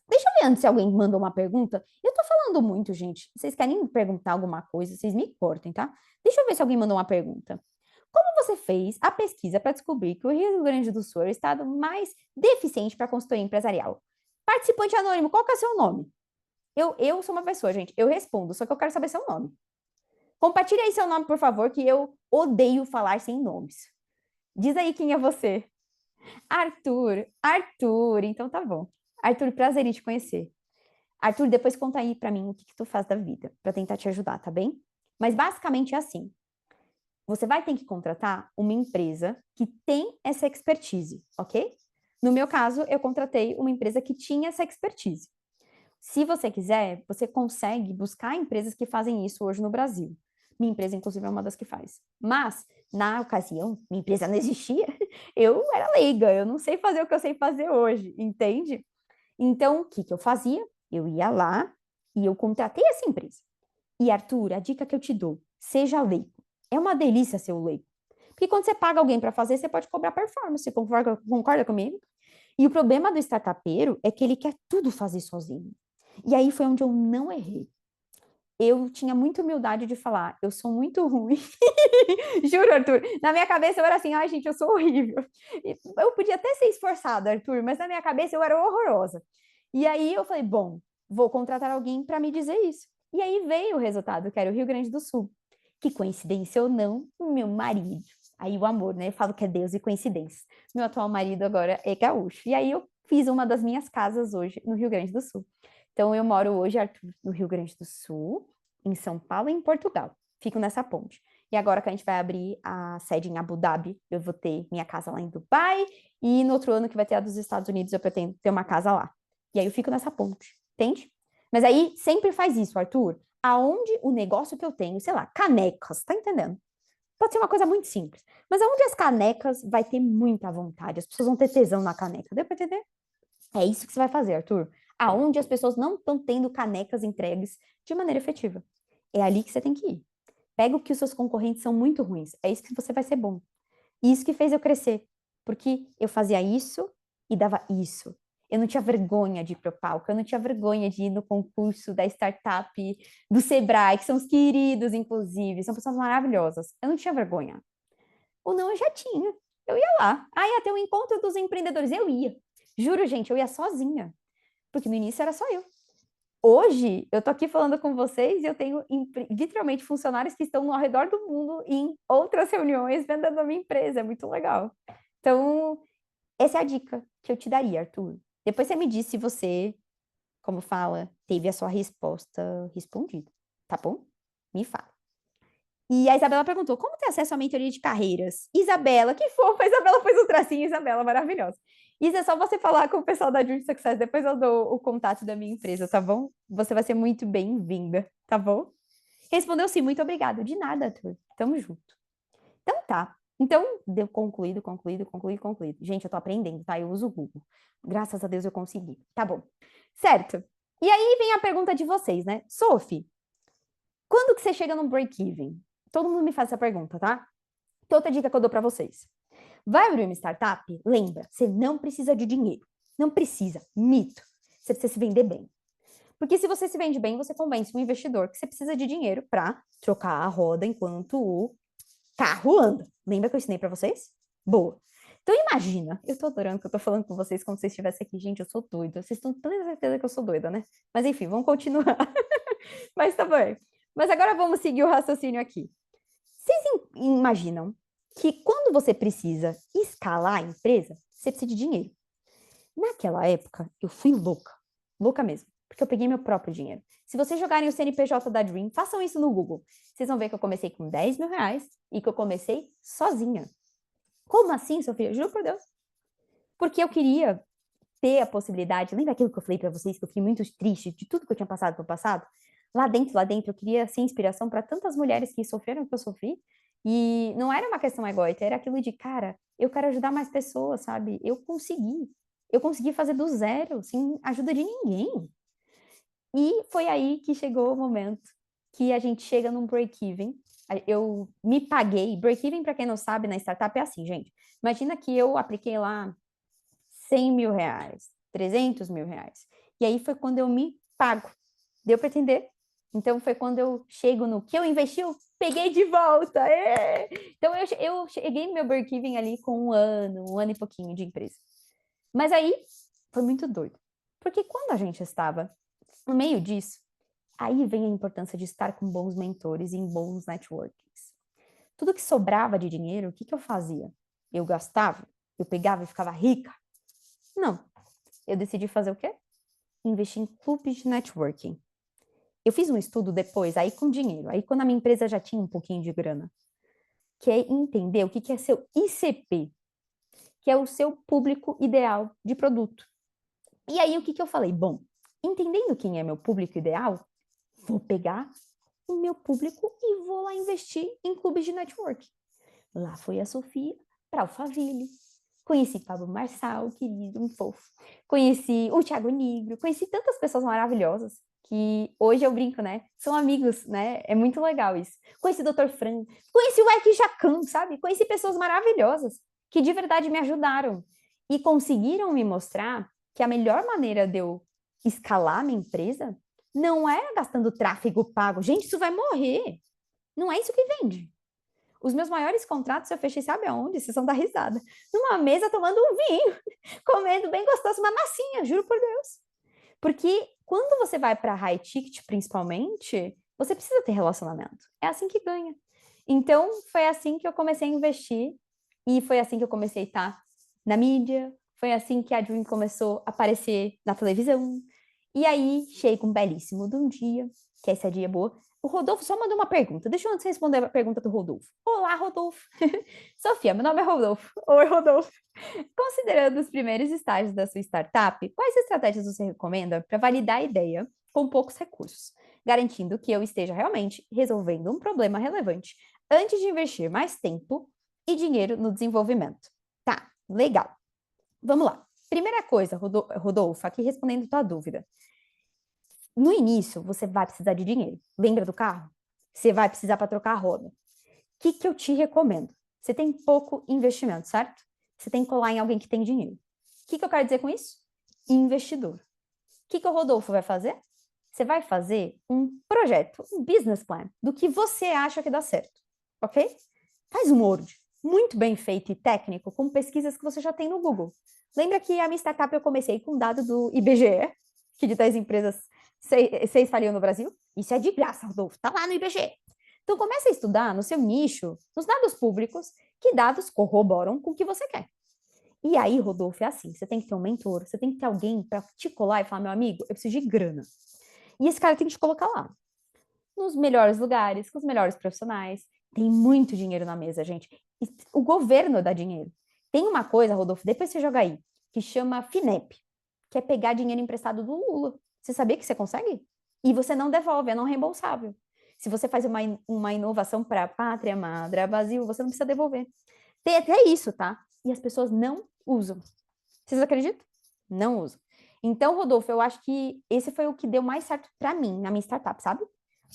Deixa eu ver antes se alguém mandou uma pergunta. Eu tô falando muito, gente. Vocês querem me perguntar alguma coisa, vocês me cortem, tá? Deixa eu ver se alguém mandou uma pergunta. Como você fez a pesquisa para descobrir que o Rio Grande do Sul é o estado mais deficiente para consultoria empresarial? Participante anônimo, qual que é o seu nome? Eu sou uma pessoa, gente. Eu respondo, só que eu quero saber seu nome. Compartilha aí seu nome, por favor, que eu odeio falar sem nomes. Diz aí quem é você. Arthur, então tá bom. Arthur, prazer em te conhecer. Arthur, depois conta aí pra mim o que tu faz da vida, pra tentar te ajudar, tá bem? Mas basicamente é assim. Você vai ter que contratar uma empresa que tem essa expertise, ok? No meu caso, eu contratei uma empresa que tinha essa expertise. Se você quiser, você consegue buscar empresas que fazem isso hoje no Brasil. Minha empresa, inclusive, é uma das que faz. Mas, na ocasião, minha empresa não existia, eu era leiga, eu não sei fazer o que eu sei fazer hoje, entende? Então, o que que eu fazia? Eu ia lá e eu contratei essa empresa. E, Arthur, a dica que eu te dou, seja leigo. É uma delícia ser o leigo. Porque quando você paga alguém para fazer, você pode cobrar performance. Você concorda comigo? E o problema do startupeiro é que ele quer tudo fazer sozinho. E aí foi onde eu não errei. Eu tinha muita humildade de falar, eu sou muito ruim. Juro, Arthur. Na minha cabeça eu era assim, ai, gente, eu sou horrível. Eu podia até ser esforçada, Arthur, mas na minha cabeça eu era horrorosa. E aí eu falei, bom, vou contratar alguém para me dizer isso. E aí veio o resultado, que era o Rio Grande do Sul. Que coincidência ou não, o meu marido. Aí o amor, né? Eu falo que é Deus e coincidência. Meu atual marido agora é gaúcho. E aí eu fiz uma das minhas casas hoje no Rio Grande do Sul. Então eu moro hoje, Arthur, no Rio Grande do Sul, em São Paulo e em Portugal. Fico nessa ponte. E agora que a gente vai abrir a sede em Abu Dhabi, eu vou ter minha casa lá em Dubai. E no outro ano que vai ter a dos Estados Unidos, eu pretendo ter uma casa lá. E aí eu fico nessa ponte, entende? Mas aí sempre faz isso, Arthur. Aonde o negócio que eu tenho, sei lá, canecas, tá entendendo? Pode ser uma coisa muito simples. Mas aonde as canecas vai ter muita vontade, as pessoas vão ter tesão na caneca. Deu pra entender? É isso que você vai fazer, Arthur. Aonde as pessoas não estão tendo canecas entregues de maneira efetiva. É ali que você tem que ir. Pega o que os seus concorrentes são muito ruins. É isso que você vai ser bom. E isso que fez eu crescer. Porque eu fazia isso e dava isso. Eu não tinha vergonha de ir pro palco, eu não tinha vergonha de ir no concurso da startup do Sebrae, que são os queridos, inclusive, são pessoas maravilhosas. Eu não tinha vergonha. Ou não, eu já tinha. Eu ia lá. Ah, ia ter um encontro dos empreendedores. Eu ia. Juro, gente, eu ia sozinha. Porque no início era só eu. Hoje, eu tô aqui falando com vocês e eu tenho literalmente funcionários que estão ao redor do mundo em outras reuniões vendendo a minha empresa. É muito legal. Então, essa é a dica que eu te daria, Arthur. Depois você me diz se você, como fala, teve a sua resposta respondida, tá bom? Me fala. E a Isabela perguntou, como ter acesso à mentoria de carreiras? Isabela, que fofa, a Isabela fez um tracinho, Isabela, maravilhosa. Isso é só você falar com o pessoal da Dream Success, depois eu dou o contato da minha empresa, tá bom? Você vai ser muito bem-vinda, tá bom? Respondeu sim, muito obrigada. De nada, Arthur. Tamo junto. Então tá. Então, deu concluído. Gente, eu tô aprendendo, tá? Eu uso o Google. Graças a Deus eu consegui. Tá bom. Certo. E aí vem a pergunta de vocês, né? Sophie, quando que você chega no break-even? Todo mundo me faz essa pergunta, tá? Então, outra dica que eu dou para vocês. Vai abrir uma startup? Lembra, você não precisa de dinheiro. Não precisa. Mito. Você precisa se vender bem. Porque se você se vende bem, você convence um investidor que você precisa de dinheiro para trocar a roda enquanto o carro anda. Lembra que eu ensinei para vocês? Boa. Então imagina, eu tô adorando que eu tô falando com vocês como se vocês estivessem aqui. Gente, eu sou doida. Vocês estão tendo certeza que eu sou doida, né? Mas enfim, vamos continuar. Mas tá bom. Mas agora vamos seguir o raciocínio aqui. Vocês imaginam que quando você precisa escalar a empresa, você precisa de dinheiro. Naquela época, eu fui louca mesmo, porque eu peguei meu próprio dinheiro. Se vocês jogarem o CNPJ da Dream, façam isso no Google. Vocês vão ver que eu comecei com 10 mil reais e que eu comecei sozinha. Como assim, Sofia? Juro por Deus. Porque eu queria ter a possibilidade, lembra aquilo que eu falei para vocês, que eu fiquei muito triste de tudo que eu tinha passado no passado? Lá dentro, eu queria ser inspiração para tantas mulheres que sofreram o que eu sofri. E não era uma questão egóica, era aquilo de, cara, eu quero ajudar mais pessoas, sabe? Eu consegui. Eu consegui fazer do zero, sem ajuda de ninguém. E foi aí que chegou o momento que a gente chega num break-even. Eu me paguei. Break-even, para quem não sabe, na startup é assim, gente. Imagina que eu apliquei lá 100 mil reais, 300 mil reais. E aí foi quando eu me pago. Deu para entender? Então foi quando eu chego no que eu investi, eu peguei de volta. É! Então eu cheguei no meu break-even ali com um ano e pouquinho de empresa. Mas aí foi muito doido. Porque quando a gente estava no meio disso, aí vem a importância de estar com bons mentores e em bons networkings. Tudo que sobrava de dinheiro, o que eu fazia? Eu gastava? Eu pegava e ficava rica? Não. Eu decidi fazer o quê? Investir em clubes de networking. Eu fiz um estudo depois, aí com dinheiro, aí quando a minha empresa já tinha um pouquinho de grana, que é entender o que é seu ICP, que é o seu público ideal de produto. E aí o que eu falei? Bom, entendendo quem é meu público ideal, vou pegar o meu público e vou lá investir em clubes de network. Lá foi a Sofia para Alphaville. Conheci Pablo Marçal, querido, um fofo. Conheci o Thiago Nigro, conheci tantas pessoas maravilhosas que hoje eu brinco, né? São amigos, né? É muito legal isso. Conheci o Dr. Fran, conheci o Eki Jacan, sabe? Conheci pessoas maravilhosas que de verdade me ajudaram e conseguiram me mostrar que a melhor maneira de eu escalar minha empresa não é gastando tráfego pago. Gente, isso vai morrer. Não é isso que vende. Os meus maiores contratos eu fechei, sabe aonde? Vocês vão dar risada. Numa mesa tomando um vinho, comendo bem gostoso, uma massinha, juro por Deus. Porque quando você vai para high ticket, principalmente, você precisa ter relacionamento. É assim que ganha. Então, foi assim que eu comecei a investir e foi assim que eu comecei a estar na mídia, foi assim que a Dream começou a aparecer na televisão. E aí, chega um belíssimo de um dia, que essa dia é boa. O Rodolfo só mandou uma pergunta. Deixa eu antes responder a pergunta do Rodolfo. Olá, Rodolfo. Sofia, meu nome é Rodolfo. Oi, Rodolfo. Considerando os primeiros estágios da sua startup, quais estratégias você recomenda para validar a ideia com poucos recursos, garantindo que eu esteja realmente resolvendo um problema relevante antes de investir mais tempo e dinheiro no desenvolvimento? Tá, legal. Vamos lá. Primeira coisa, Rodolfo, aqui respondendo tua dúvida. No início, você vai precisar de dinheiro. Lembra do carro? Você vai precisar para trocar a roda. O que eu te recomendo? Você tem pouco investimento, certo? Você tem que colar em alguém que tem dinheiro. O que eu quero dizer com isso? Investidor. O que o Rodolfo vai fazer? Você vai fazer um projeto, um business plan, do que você acha que dá certo, ok? Faz um Word, muito bem feito e técnico, com pesquisas que você já tem no Google. Lembra que a minha startup eu comecei com dado do IBGE, que de 10 empresas, 6 faliam no Brasil? Isso é de graça, Rodolfo, tá lá no IBGE. Então, comece a estudar no seu nicho, nos dados públicos, que dados corroboram com o que você quer. E aí, Rodolfo, é assim, você tem que ter um mentor, você tem que ter alguém para te colar e falar, meu amigo, eu preciso de grana. E esse cara tem que te colocar lá, nos melhores lugares, com os melhores profissionais. Tem muito dinheiro na mesa, gente. O governo dá dinheiro. Tem uma coisa, Rodolfo, depois você joga aí, que chama FINEP, que é pegar dinheiro emprestado do Lula. Você sabia que você consegue? E você não devolve, é não reembolsável. Se você faz uma inovação para a pátria, madre, Brasil, você não precisa devolver. Tem até isso, tá? E as pessoas não usam. Vocês acreditam? Não usam. Então, Rodolfo, eu acho que esse foi o que deu mais certo para mim, na minha startup, sabe?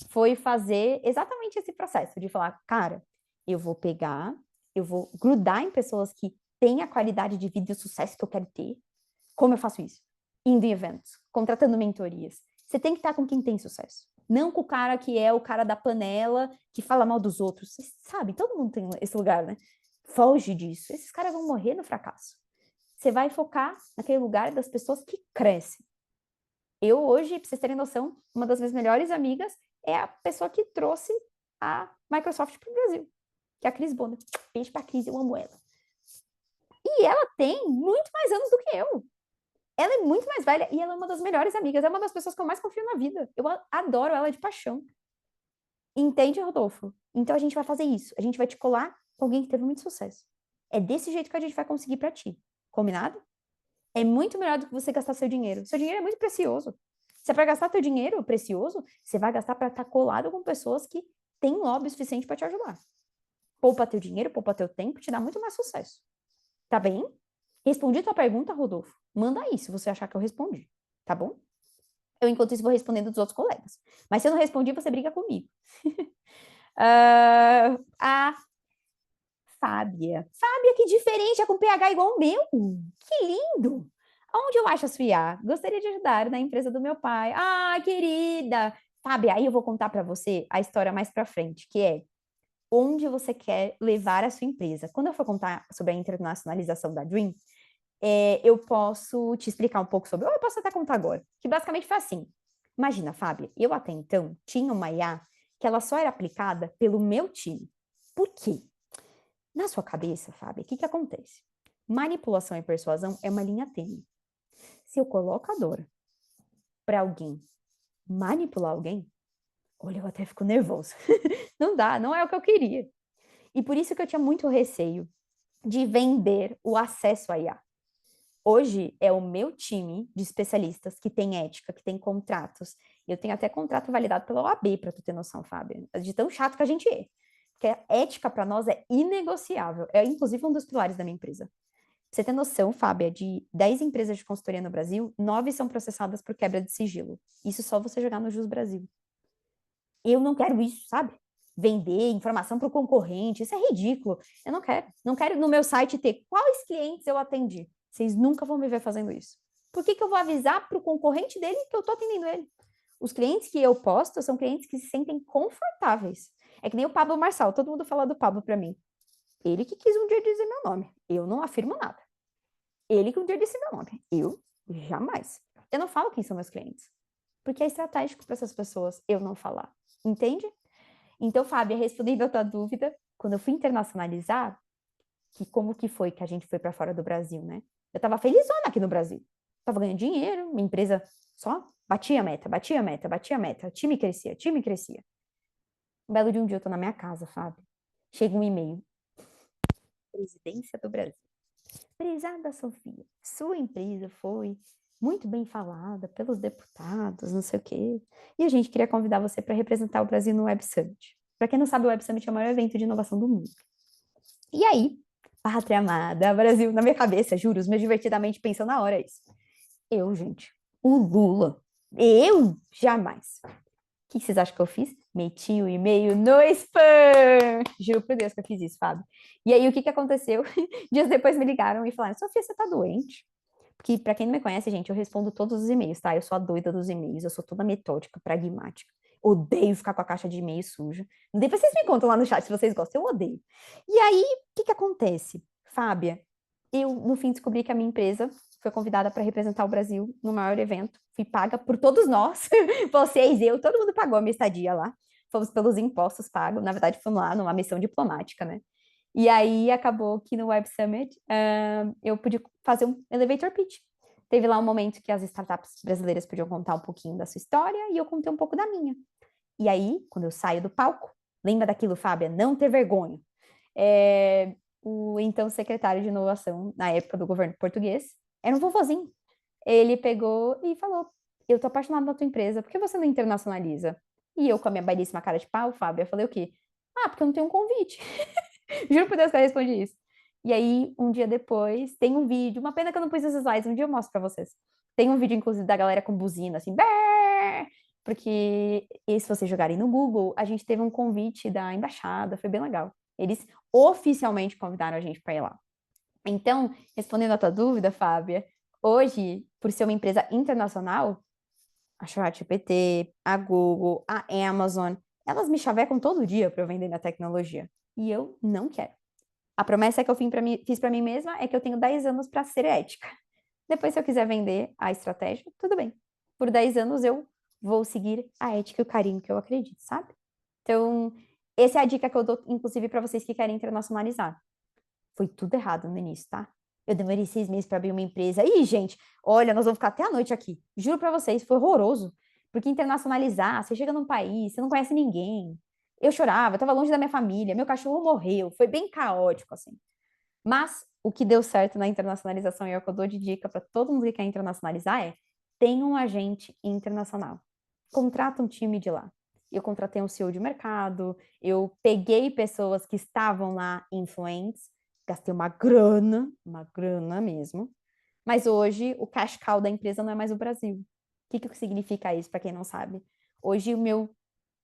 Foi fazer exatamente esse processo de falar, cara, eu vou pegar, eu vou grudar em pessoas que têm a qualidade de vida e o sucesso que eu quero ter. Como eu faço isso? Indo em eventos, contratando mentorias. Você tem que estar com quem tem sucesso. Não com o cara que é o cara da panela, que fala mal dos outros. Você sabe, todo mundo tem esse lugar, né? Foge disso. Esses caras vão morrer no fracasso. Você vai focar naquele lugar das pessoas que crescem. Eu hoje, para vocês terem noção, uma das minhas melhores amigas é a pessoa que trouxe a Microsoft para o Brasil, que é a Cris Bonner. Beijo para a Cris, eu amo ela. E ela tem muito mais anos do que eu. Ela é muito mais velha e ela é uma das melhores amigas. É uma das pessoas que eu mais confio na vida. Eu adoro ela de paixão. Entende, Rodolfo? Então a gente vai fazer isso. A gente vai te colar com alguém que teve muito sucesso. É desse jeito que a gente vai conseguir para ti. Combinado? É muito melhor do que você gastar seu dinheiro. Seu dinheiro é muito precioso. Se é para gastar teu dinheiro precioso, você vai gastar para estar colado com pessoas que têm lobby suficiente para te ajudar. Poupa teu dinheiro, poupa teu tempo, te dá muito mais sucesso. Tá bem? Respondi tua pergunta, Rodolfo? Manda aí se você achar que eu respondi, tá bom? Eu, enquanto isso, vou respondendo dos outros colegas. Mas se eu não respondi, você briga comigo. A Fábia. Fábia, que diferente, é com PH igual o meu. Que lindo! Onde eu acho a sua IA? Gostaria de ajudar na empresa do meu pai. Ah, querida! Fábia, aí eu vou contar para você a história mais para frente, que é onde você quer levar a sua empresa. Quando eu for contar sobre a internacionalização da Dream, eu posso te explicar um pouco sobre, ou eu posso até contar agora, que basicamente foi assim. Imagina, Fábia, eu até então tinha uma IA que ela só era aplicada pelo meu time. Por quê? Na sua cabeça, Fábio, o que acontece? Manipulação e persuasão é uma linha tênue. Se eu coloco a Dora para alguém manipular alguém, olha, eu até fico nervoso. Não dá, não é o que eu queria. E por isso que eu tinha muito receio de vender o acesso à IA. Hoje é o meu time de especialistas que tem ética, que tem contratos. Eu tenho até contrato validado pela OAB, para tu ter noção, Fábio, de tão chato que a gente é. Porque a ética para nós é inegociável. É, inclusive, um dos pilares da minha empresa. Pra você ter noção, Fábio, de 10 empresas de consultoria no Brasil, 9 são processadas por quebra de sigilo. Isso só você jogar no Jus Brasil. Eu não quero isso, sabe? Vender informação para o concorrente, isso é ridículo. Eu não quero. Não quero no meu site ter quais clientes eu atendi. Vocês nunca vão me ver fazendo isso. Por que eu vou avisar para o concorrente dele que eu estou atendendo ele? Os clientes que eu posto são clientes que se sentem confortáveis. É que nem o Pablo Marçal, todo mundo fala do Pablo para mim. Ele que quis um dia dizer meu nome. Eu não afirmo nada. Ele que um dia disse meu nome. Eu jamais. Eu não falo quem são meus clientes. Porque é estratégico para essas pessoas eu não falar. Entende? Então, Fábio, respondendo a tua dúvida, quando eu fui internacionalizar, que como que foi que a gente foi para fora do Brasil, né? Eu tava felizona aqui no Brasil. Tava ganhando dinheiro, minha empresa só batia a meta, batia a meta, batia a meta. Time crescia, time crescia. Um belo de um dia eu tô na minha casa, Fábio. Chega um e-mail. Presidência do Brasil. Prezada Sofia, sua empresa foi muito bem falada pelos deputados, não sei o quê. E a gente queria convidar você para representar o Brasil no Web Summit. Para quem não sabe, o Web Summit é o maior evento de inovação do mundo. E aí, pátria amada, Brasil, na minha cabeça, juro, meus divertidamente pensando na hora isso. Eu, gente, o Lula, eu jamais. O que vocês acham que eu fiz? Meti o e-mail no spam. Juro por Deus que eu fiz isso, Fábio. E aí, o que aconteceu? Dias depois me ligaram e falaram, Sofia, você tá doente? Porque, pra quem não me conhece, gente, eu respondo todos os e-mails, tá? Eu sou a doida dos e-mails, eu sou toda metódica, pragmática. Odeio ficar com a caixa de e-mail suja. Depois vocês me contam lá no chat se vocês gostam, eu odeio. E aí, o que acontece? Fábia, eu, no fim, descobri que a minha empresa foi convidada para representar o Brasil no maior evento. Fui paga por todos nós, vocês, eu, todo mundo pagou a minha estadia lá. Fomos pelos impostos pagos. Na verdade, fomos lá numa missão diplomática, né? E aí acabou que no Web Summit eu pude fazer um elevator pitch. Teve lá um momento que as startups brasileiras podiam contar um pouquinho da sua história e eu contei um pouco da minha. E aí, quando eu saio do palco, lembra daquilo, Fábia? Não ter vergonha. O então secretário de inovação, na época do governo português, era um vovozinho. Ele pegou e falou, eu tô apaixonado na tua empresa, por que você não internacionaliza? E eu, com a minha belíssima cara de pau, Fábio, eu falei o quê? Ah, porque eu não tenho um convite. Juro por Deus que eu respondi isso. E aí, um dia depois, tem um vídeo, uma pena que eu não pus esses slides, um dia eu mostro pra vocês. Tem um vídeo, inclusive, da galera com buzina, assim, Bé! Porque, e se vocês jogarem no Google, a gente teve um convite da embaixada, foi bem legal. Eles oficialmente convidaram a gente para ir lá. Então, respondendo a tua dúvida, Fábia, hoje, por ser uma empresa internacional, a ChatGPT, a Google, a Amazon, elas me chavecam todo dia para eu vender minha tecnologia. E eu não quero. A promessa que eu fiz para mim mesma é que eu tenho 10 anos para ser ética. Depois, se eu quiser vender a estratégia, tudo bem. Por 10 anos eu vou seguir a ética e o carinho que eu acredito, sabe? Então, essa é a dica que eu dou, inclusive, para vocês que querem internacionalizar. Foi tudo errado no início, tá? Eu demorei 6 meses para abrir uma empresa. Ih, gente, olha, nós vamos ficar até a noite aqui. Juro para vocês, foi horroroso. Porque internacionalizar, você chega num país, você não conhece ninguém. Eu chorava, eu tava longe da minha família, meu cachorro morreu, foi bem caótico, assim. Mas o que deu certo na internacionalização e é o que eu dou de dica para todo mundo que quer internacionalizar é: tenha um agente internacional. Contrata um time de lá. Eu contratei um CEO de mercado, eu peguei pessoas que estavam lá influentes, gastei uma grana mesmo. Mas hoje o cash cow da empresa não é mais o Brasil. O que significa isso, para quem não sabe? Hoje o meu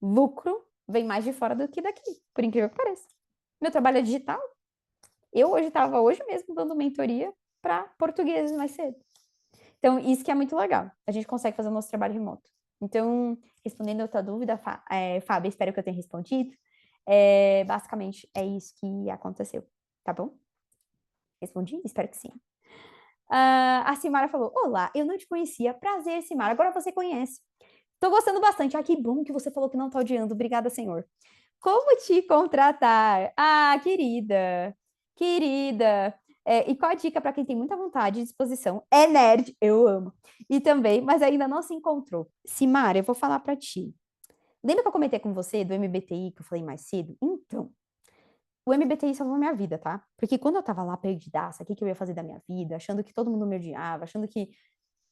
lucro vem mais de fora do que daqui, por incrível que pareça. Meu trabalho é digital. Eu hoje estava hoje mesmo dando mentoria para portugueses mais cedo. Então, isso que é muito legal. A gente consegue fazer o nosso trabalho remoto. Então, respondendo a tua dúvida, Fábio, espero que eu tenha respondido. Basicamente, é isso que aconteceu, tá bom? Respondi? Espero que sim. A Simara falou, olá, eu não te conhecia. Prazer, Simara. Agora você conhece. Tô gostando bastante. Ah, que bom que você falou que não tá odiando. Obrigada, senhor. Como te contratar? Ah, querida. E qual a dica para quem tem muita vontade e disposição? É nerd, eu amo. E também, mas ainda não se encontrou. Simara, eu vou falar para ti. Lembra que eu comentei com você do MBTI que eu falei mais cedo? Então, O MBTI salvou minha vida, tá? Porque quando eu tava lá perdidaça, o que eu ia fazer da minha vida, achando que todo mundo me odiava, achando que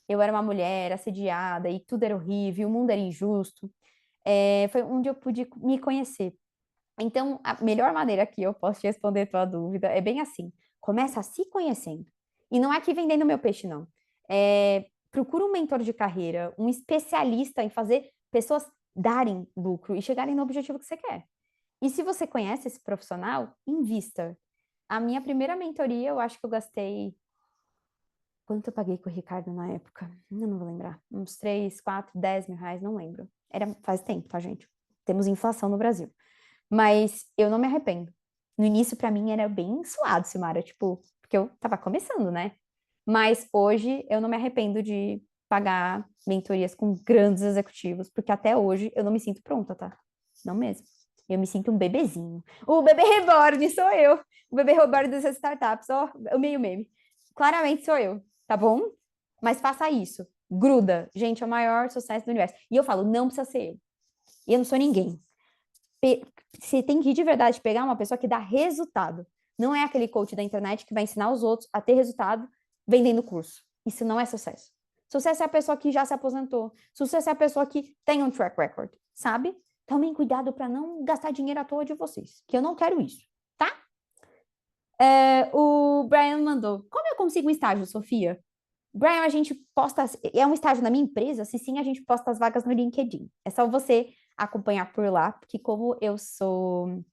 eu era uma mulher assediada e tudo era horrível, o mundo era injusto, foi onde eu pude me conhecer. Então, a melhor maneira que eu posso te responder a tua dúvida é bem assim: começa se conhecendo. E não é aqui vendendo meu peixe, não. Procura um mentor de carreira, um especialista em fazer pessoas darem lucro e chegarem no objetivo que você quer. E se você conhece esse profissional, invista. A minha primeira mentoria, eu acho que eu gastei. Quanto eu paguei com o Ricardo na época? Eu não vou lembrar. Uns 3, 4, 10 mil reais, não lembro. Faz tempo, tá, gente? Temos inflação no Brasil. Mas eu não me arrependo. No início, para mim, era bem suado, Simara, tipo, porque eu tava começando, né? Mas hoje eu não me arrependo de pagar mentorias com grandes executivos, porque até hoje eu não me sinto pronta, tá? Não mesmo. Eu me sinto um bebezinho. O bebê reborn sou eu. O bebê reborn dessas startups, ó, o meio meme. Claramente sou eu, tá bom? Mas faça isso. Gruda. Gente, é o maior sucesso do universo. E eu falo, não precisa ser eu. Eu não sou ninguém. Você tem que ir de verdade pegar uma pessoa que dá resultado. Não é aquele coach da internet que vai ensinar os outros a ter resultado vendendo curso. Isso não é sucesso. Sucesso é a pessoa que já se aposentou. Sucesso é a pessoa que tem um track record, sabe? Tomem cuidado para não gastar dinheiro à toa de vocês, que eu não quero isso, tá? O Brian mandou: como eu consigo um estágio, Sofia? Brian, a gente posta. É um estágio na minha empresa? Se sim, a gente posta as vagas no LinkedIn. É só você acompanhar por lá, porque como eu sou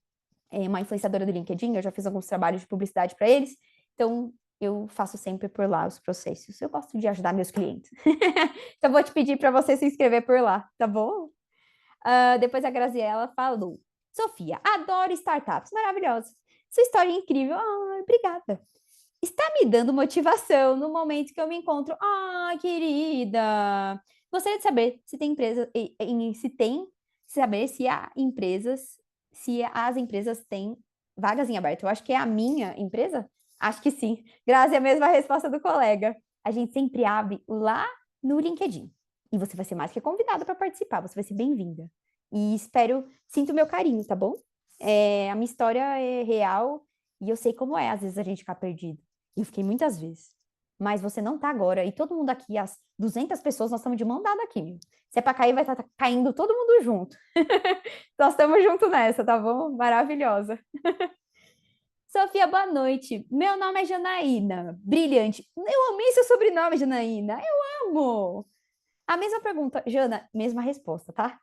uma influenciadora do LinkedIn, eu já fiz alguns trabalhos de publicidade para eles, então eu faço sempre por lá os processos. Eu gosto de ajudar meus clientes. Então vou te pedir para você se inscrever por lá, tá bom? Depois a Graziella falou: Sofia, adoro startups, maravilhosa. Sua história é incrível. Obrigada. Está me dando motivação no momento que eu me encontro. Querida, gostaria de saber se tem empresa, saber se as empresas têm vagas em aberto. Eu acho que é a minha empresa. Acho que sim. Graças à mesma resposta do colega. A gente sempre abre lá no LinkedIn. E você vai ser mais que convidada para participar. Você vai ser bem-vinda. E sinto o meu carinho, tá bom? A minha história é real e eu sei como é, às vezes, a gente ficar perdido. Eu fiquei muitas vezes. Mas você não tá agora. E todo mundo aqui, as 200 pessoas, nós estamos de mão dada aqui, meu. Se é pra cair, vai estar caindo todo mundo junto. Nós estamos juntos nessa, tá bom? Maravilhosa. Sofia, boa noite. Meu nome é Janaína. Brilhante. Eu amei seu sobrenome, Janaína. Eu amo. A mesma pergunta, Jana, mesma resposta, tá?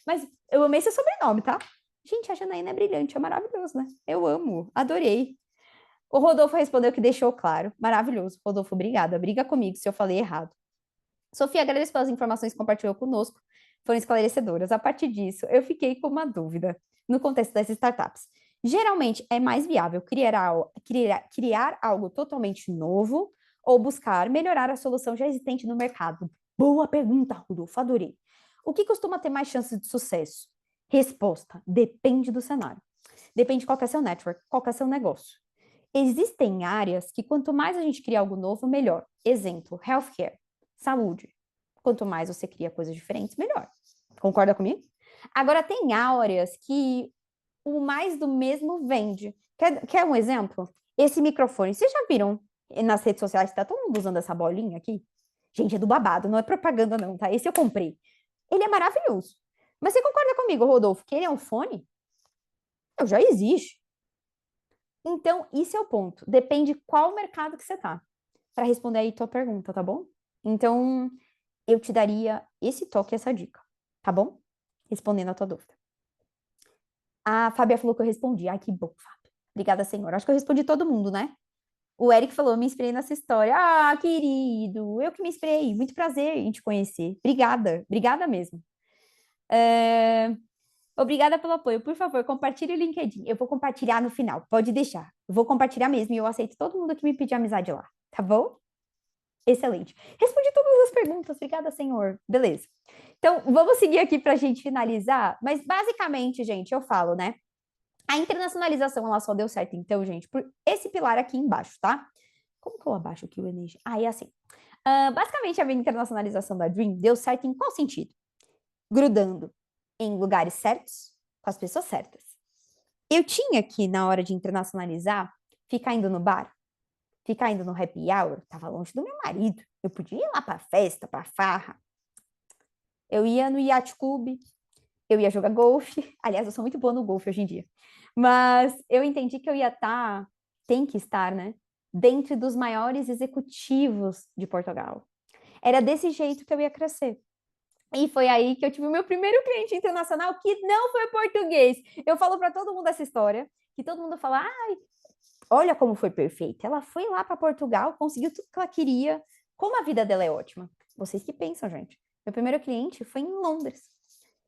Mas eu amei seu sobrenome, tá? Gente, a Janaína é brilhante, é maravilhoso, né? Eu amo, adorei. O Rodolfo respondeu que deixou claro. Maravilhoso. Rodolfo, obrigada. Briga comigo se eu falei errado. Sofia, agradeço pelas informações que compartilhou conosco. Foram esclarecedoras. A partir disso, eu fiquei com uma dúvida no contexto das startups. Geralmente, é mais viável criar algo totalmente novo ou buscar melhorar a solução já existente no mercado? Boa pergunta, Rodolfo. Adorei. O que costuma ter mais chances de sucesso? Resposta: depende do cenário. Depende qual é seu network, qual é seu negócio. Existem áreas que quanto mais a gente cria algo novo, melhor. Exemplo, healthcare, saúde. Quanto mais você cria coisas diferentes, melhor. Concorda comigo? Agora, tem áreas que o mais do mesmo vende. Quer um exemplo? Esse microfone. Vocês já viram nas redes sociais? Tá todo mundo usando essa bolinha aqui? Gente, é do babado, não é propaganda não, tá? Esse eu comprei. Ele é maravilhoso. Mas você concorda comigo, Rodolfo, que ele é um fone? Não, já existe. Então, isso é o ponto. Depende qual mercado que você tá. Para responder aí tua pergunta, tá bom? Então, eu te daria esse toque, essa dica, tá bom? Respondendo a tua dúvida. A Fábia falou que eu respondi. Ai, que bom, Fábia. Obrigada, senhor. Acho que eu respondi todo mundo, né? O Eric falou, me inspirei nessa história. Querido, eu que me inspirei. Muito prazer em te conhecer. Obrigada, obrigada mesmo. Obrigada pelo apoio. Por favor, compartilhe o LinkedIn. Eu vou compartilhar no final, pode deixar. Eu vou compartilhar mesmo e eu aceito todo mundo que me pedir amizade lá, tá bom? Excelente. Respondi todas as perguntas. Obrigada, senhor. Beleza. Então, vamos seguir aqui para a gente finalizar. Mas, basicamente, gente, eu falo, né? A internacionalização, ela só deu certo, então, gente, por esse pilar aqui embaixo, tá? Como que eu abaixo aqui o Enem? É assim. Basicamente, a internacionalização da Dream deu certo em qual sentido? Grudando em lugares certos, com as pessoas certas. Eu tinha que, na hora de internacionalizar, ficar indo no bar, ficar indo no happy hour, tava longe do meu marido. Eu podia ir lá pra festa, pra farra. Eu ia no Yacht Club, eu ia jogar golfe. Aliás, eu sou muito boa no golfe hoje em dia. Mas eu entendi que eu ia estar, tem que estar, né? Dentre dos maiores executivos de Portugal. Era desse jeito que eu ia crescer. E foi aí que eu tive o meu primeiro cliente internacional que não foi português. Eu falo para todo mundo essa história, que todo mundo fala: ai, olha como foi perfeita. Ela foi lá para Portugal, conseguiu tudo que ela queria. Como a vida dela é ótima. Vocês que pensam, gente. Meu primeiro cliente foi em Londres.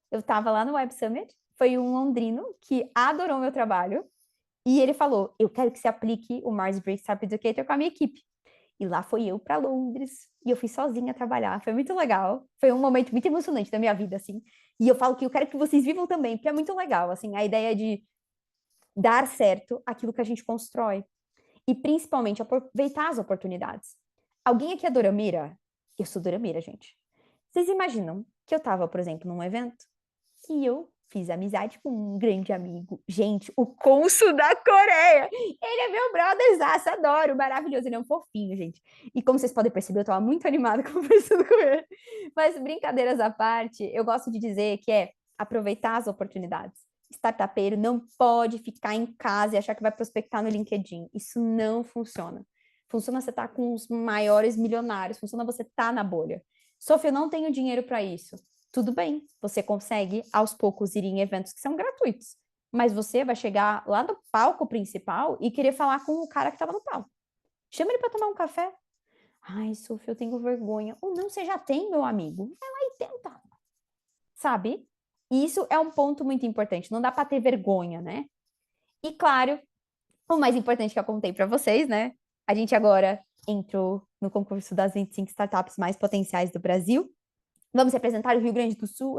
Eu estava lá no Web Summit, foi um londrino que adorou meu trabalho e ele falou: eu quero que você aplique o Myers-Briggs Type Educator com a minha equipe. E lá foi eu para Londres e eu fui sozinha trabalhar. Foi muito legal. Foi um momento muito emocionante da minha vida, assim. E eu falo que eu quero que vocês vivam também, porque é muito legal, assim, a ideia de dar certo aquilo que a gente constrói e principalmente aproveitar as oportunidades. Alguém aqui é dorameira? Eu sou dorameira, gente. Vocês imaginam que eu estava, por exemplo, num evento e eu fiz amizade com um grande amigo. Gente, o cônsul da Coreia. Ele é meu brotherzaço, adoro, maravilhoso. Ele é um fofinho, gente. E como vocês podem perceber, eu tava muito animada conversando com ele. Mas brincadeiras à parte, eu gosto de dizer que é aproveitar as oportunidades. Startupeiro não pode ficar em casa e achar que vai prospectar no LinkedIn. Isso não funciona. Funciona você estar com os maiores milionários, funciona você estar na bolha. Sofia, eu não tenho dinheiro para isso. Tudo bem, você consegue aos poucos ir em eventos que são gratuitos, mas você vai chegar lá no palco principal e querer falar com o cara que estava no palco. Chama ele para tomar um café. Ai, Sofia, eu tenho vergonha. Ou não, você já tem, meu amigo. Vai lá e tenta. Sabe? E isso é um ponto muito importante. Não dá para ter vergonha, né? E claro, o mais importante que eu contei para vocês, né? A gente agora entrou no concurso das 25 startups mais potenciais do Brasil. Vamos representar o Rio Grande do Sul.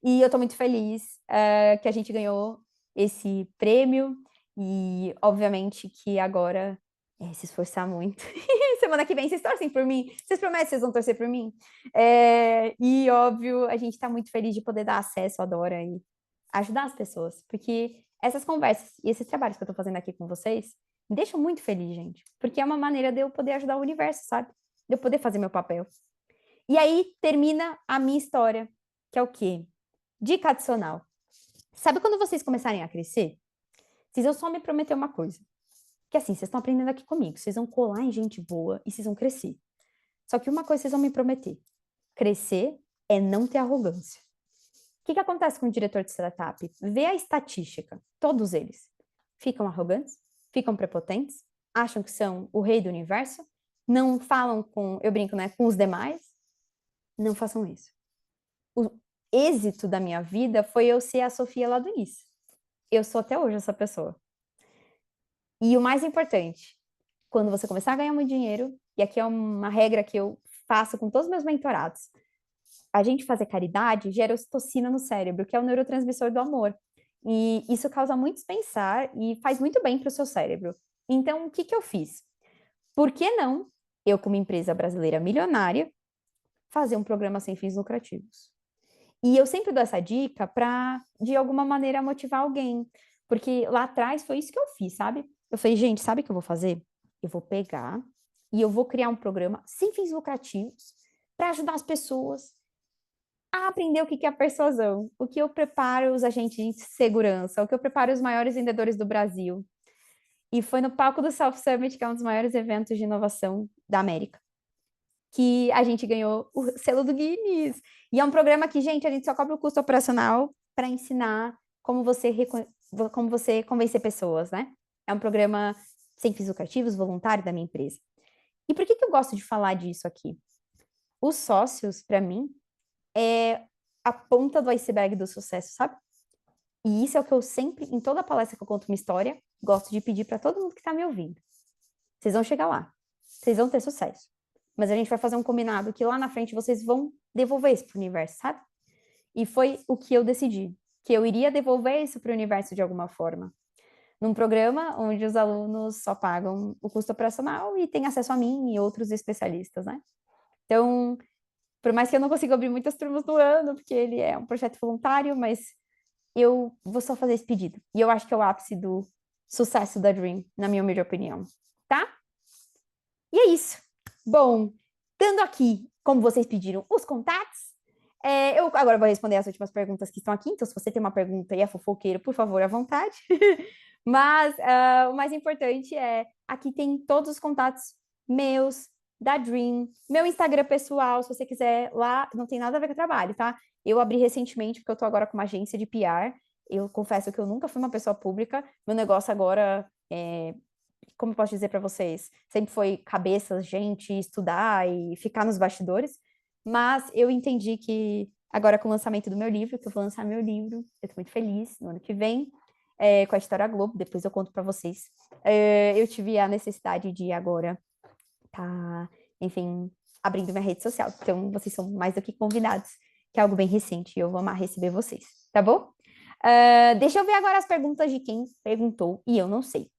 E eu estou muito feliz que a gente ganhou esse prêmio. E, obviamente, que agora é se esforçar muito. Semana que vem vocês torcem por mim? Vocês prometem que vocês vão torcer por mim? E, óbvio, a gente está muito feliz de poder dar acesso à Dora e ajudar as pessoas. Porque essas conversas e esses trabalhos que eu estou fazendo aqui com vocês me deixam muito feliz, gente. Porque é uma maneira de eu poder ajudar o universo, sabe? De eu poder fazer meu papel. E aí termina a minha história, que é o quê? Dica adicional. Sabe quando vocês começarem a crescer? Vocês vão só me prometer uma coisa. Que assim, vocês estão aprendendo aqui comigo. Vocês vão colar em gente boa e vocês vão crescer. Só que uma coisa vocês vão me prometer. Crescer é não ter arrogância. O que acontece com o diretor de startup? Vê a estatística. Todos eles ficam arrogantes, ficam prepotentes, acham que são o rei do universo, não falam com, eu brinco, né, com os demais. Não façam isso. O êxito da minha vida foi eu ser a Sofia lá do início. Eu sou até hoje essa pessoa. E o mais importante, quando você começar a ganhar muito dinheiro, e aqui é uma regra que eu faço com todos os meus mentorados, a gente fazer caridade gera ocitocina no cérebro, que é o neurotransmissor do amor. E isso causa muito bem-estar e faz muito bem para o seu cérebro. Então, o que eu fiz? Por que não, eu como empresa brasileira milionária, fazer um programa sem fins lucrativos? E eu sempre dou essa dica para, de alguma maneira, motivar alguém. Porque lá atrás foi isso que eu fiz, sabe? Eu falei, gente, sabe o que eu vou fazer? Eu vou pegar e eu vou criar um programa sem fins lucrativos para ajudar as pessoas a aprender o que é a persuasão, o que eu preparo os agentes de segurança, o que eu preparo os maiores vendedores do Brasil. E foi no palco do South Summit, que é um dos maiores eventos de inovação da América, que a gente ganhou o selo do Guinness. E é um programa que, gente, a gente só cobra o custo operacional para ensinar como você convencer pessoas, né? É um programa sem fins lucrativos, voluntário da minha empresa. E por que eu gosto de falar disso aqui? Os sócios, para mim, é a ponta do iceberg do sucesso, sabe? E isso é o que eu sempre, em toda palestra que eu conto uma história, gosto de pedir para todo mundo que está me ouvindo. Vocês vão chegar lá. Vocês vão ter sucesso. Mas a gente vai fazer um combinado que lá na frente vocês vão devolver isso para o universo, sabe? E foi o que eu decidi, que eu iria devolver isso para o universo de alguma forma. Num programa onde os alunos só pagam o custo operacional e têm acesso a mim e outros especialistas, né? Então, por mais que eu não consiga abrir muitas turmas no ano, porque ele é um projeto voluntário, mas eu vou só fazer esse pedido. E eu acho que é o ápice do sucesso da Dream, na minha humilde opinião, tá? E é isso. Bom, dando aqui, como vocês pediram, os contatos, eu agora vou responder as últimas perguntas que estão aqui, então se você tem uma pergunta e é fofoqueiro, por favor, à vontade. Mas o mais importante é, aqui tem todos os contatos meus, da Dream, meu Instagram pessoal, se você quiser lá, não tem nada a ver com o trabalho, tá? Eu abri recentemente, porque eu tô agora com uma agência de PR, eu confesso que eu nunca fui uma pessoa pública, meu negócio agora como eu posso dizer para vocês, sempre foi cabeça, gente, estudar e ficar nos bastidores, mas eu entendi que agora com o lançamento do meu livro, que eu vou lançar meu livro, eu tô muito feliz, no ano que vem, com a Editora Globo, depois eu conto para vocês. Eu tive a necessidade de agora enfim, abrindo minha rede social, então vocês são mais do que convidados, que é algo bem recente, e eu vou amar receber vocês, tá bom? Deixa eu ver agora as perguntas de quem perguntou, e eu não sei.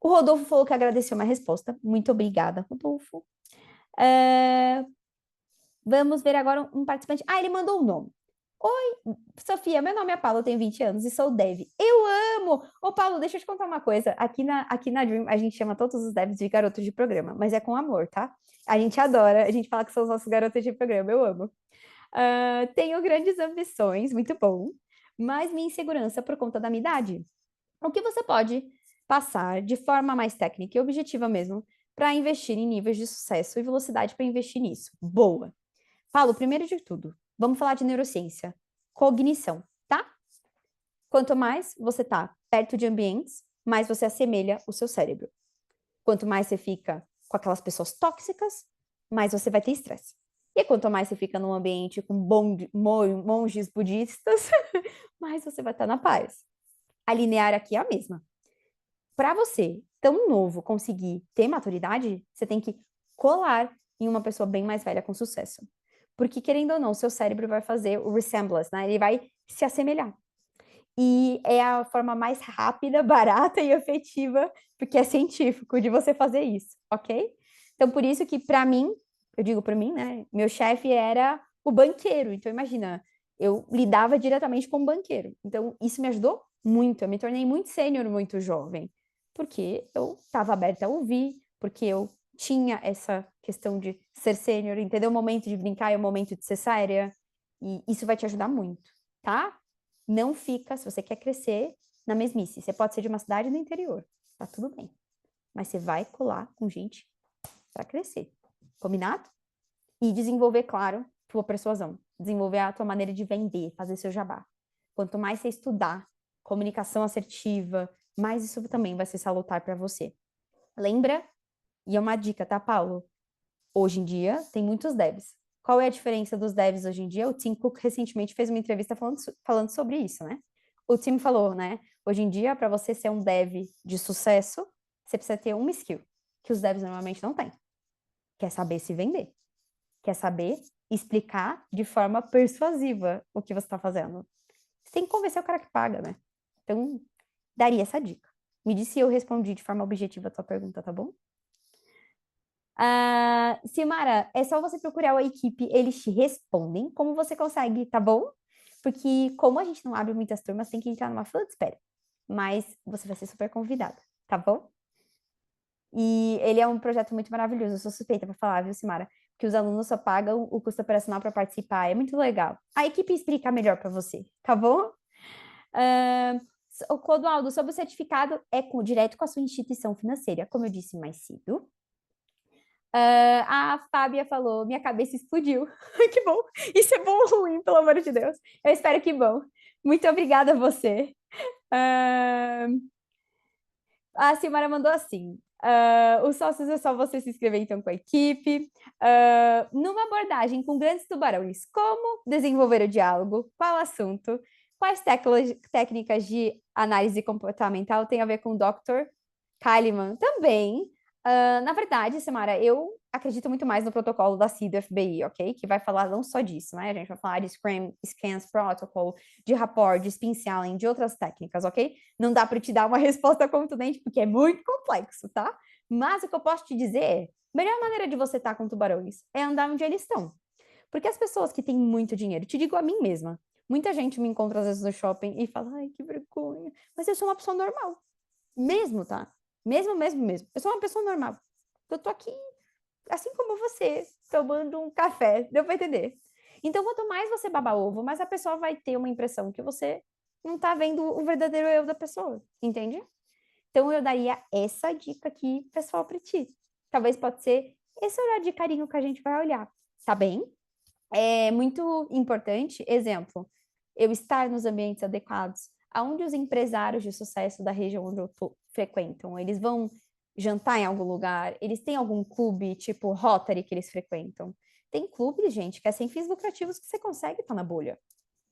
O Rodolfo falou que agradeceu minha resposta. Muito obrigada, Rodolfo. Vamos ver agora um participante. Ele mandou um nome. Oi, Sofia, meu nome é Paulo, eu tenho 20 anos e sou dev. Eu amo! Ô, Paulo, deixa eu te contar uma coisa. Aqui na Dream, a gente chama todos os devs de garotos de programa, mas é com amor, tá? A gente adora, a gente fala que são os nossos garotos de programa, eu amo. Tenho grandes ambições, muito bom, mas minha insegurança por conta da minha idade. O que você pode passar de forma mais técnica e objetiva mesmo para investir em níveis de sucesso e velocidade para investir nisso? Boa. Paulo, primeiro de tudo, vamos falar de neurociência. Cognição, tá? Quanto mais você está perto de ambientes, mais você assemelha o seu cérebro. Quanto mais você fica com aquelas pessoas tóxicas, mais você vai ter estresse. E quanto mais você fica num ambiente com monges budistas, mais você vai estar na paz. A linear aqui é a mesma. Para você, tão novo, conseguir ter maturidade, você tem que colar em uma pessoa bem mais velha com sucesso. Porque, querendo ou não, seu cérebro vai fazer o resemblance, né? Ele vai se assemelhar. E é a forma mais rápida, barata e efetiva, porque é científico, de você fazer isso, ok? Então, por isso que, para mim, eu digo para mim, né? Meu chefe era o banqueiro. Então, imagina, eu lidava diretamente com o banqueiro. Então, isso me ajudou muito. Eu me tornei muito sênior, muito jovem. Porque eu estava aberta a ouvir, porque eu tinha essa questão de ser sênior, entender o momento de brincar e o momento de ser séria. E isso vai te ajudar muito, tá? Não fica, se você quer crescer, na mesmice. Você pode ser de uma cidade do interior, tá tudo bem. Mas você vai colar com gente para crescer. Combinado? E desenvolver, claro, tua persuasão. Desenvolver a tua maneira de vender, fazer seu jabá. Quanto mais você estudar, comunicação assertiva, mais isso também vai ser salutar para você. Lembra? E é uma dica, tá, Paulo? Hoje em dia, tem muitos devs. Qual é a diferença dos devs hoje em dia? O Tim Cook recentemente fez uma entrevista falando sobre isso, né? O Tim falou, né? Hoje em dia, para você ser um dev de sucesso, você precisa ter uma skill, que os devs normalmente não têm. Que é saber se vender. Que é saber explicar de forma persuasiva o que você está fazendo. Você tem que convencer o cara que paga, né? Então, daria essa dica. Me disse se eu respondi de forma objetiva a tua pergunta, tá bom? Silmara, é só você procurar a equipe, eles te respondem como você consegue, tá bom? Porque como a gente não abre muitas turmas, tem que entrar numa fila de espera. Mas você vai ser super convidada, tá bom? E ele é um projeto muito maravilhoso, eu sou suspeita para falar, viu, Silmara? Que os alunos só pagam o custo operacional para participar, é muito legal. A equipe explica melhor para você, tá bom? O Clodoaldo, sobre o certificado, é direto com a sua instituição financeira, como eu disse mais cedo. A Fábia falou, minha cabeça explodiu. Que bom! Isso é bom ou ruim, pelo amor de Deus? Eu espero que bom. Muito obrigada a você. A Silmara mandou assim, os sócios é só você se inscrever então com a equipe. Numa abordagem com grandes tubarões, como desenvolver o diálogo? Qual assunto? Quais técnicas de análise comportamental tem a ver com o Dr. Kahneman? Também. Na verdade, Samara, eu acredito muito mais no protocolo da CIE do FBI, ok? Que vai falar não só disso, né? A gente vai falar de Scrum, Scans Protocol, de rapport, de spin selling, de outras técnicas, ok? Não dá para te dar uma resposta contundente, porque é muito complexo, tá? Mas o que eu posso te dizer é, a melhor maneira de você estar com tubarões é andar onde eles estão. Porque as pessoas que têm muito dinheiro, te digo a mim mesma, Muita gente me encontra às vezes no shopping e fala, ai, que vergonha. Mas eu sou uma pessoa normal. Mesmo, tá? Mesmo. Eu sou uma pessoa normal. Eu tô aqui, assim como você, tomando um café. Deu pra entender? Então, quanto mais você baba ovo, mais a pessoa vai ter uma impressão que você não tá vendo o verdadeiro eu da pessoa. Entende? Então, eu daria essa dica aqui, pessoal, pra ti. Talvez pode ser esse olhar de carinho que a gente vai olhar. Tá bem? É muito importante, exemplo, eu estar nos ambientes adequados, aonde os empresários de sucesso da região onde eu frequentam, eles vão jantar em algum lugar, eles têm algum clube, tipo Rotary, que eles frequentam. Tem clubes, gente, que é sem fins lucrativos que você consegue estar na bolha.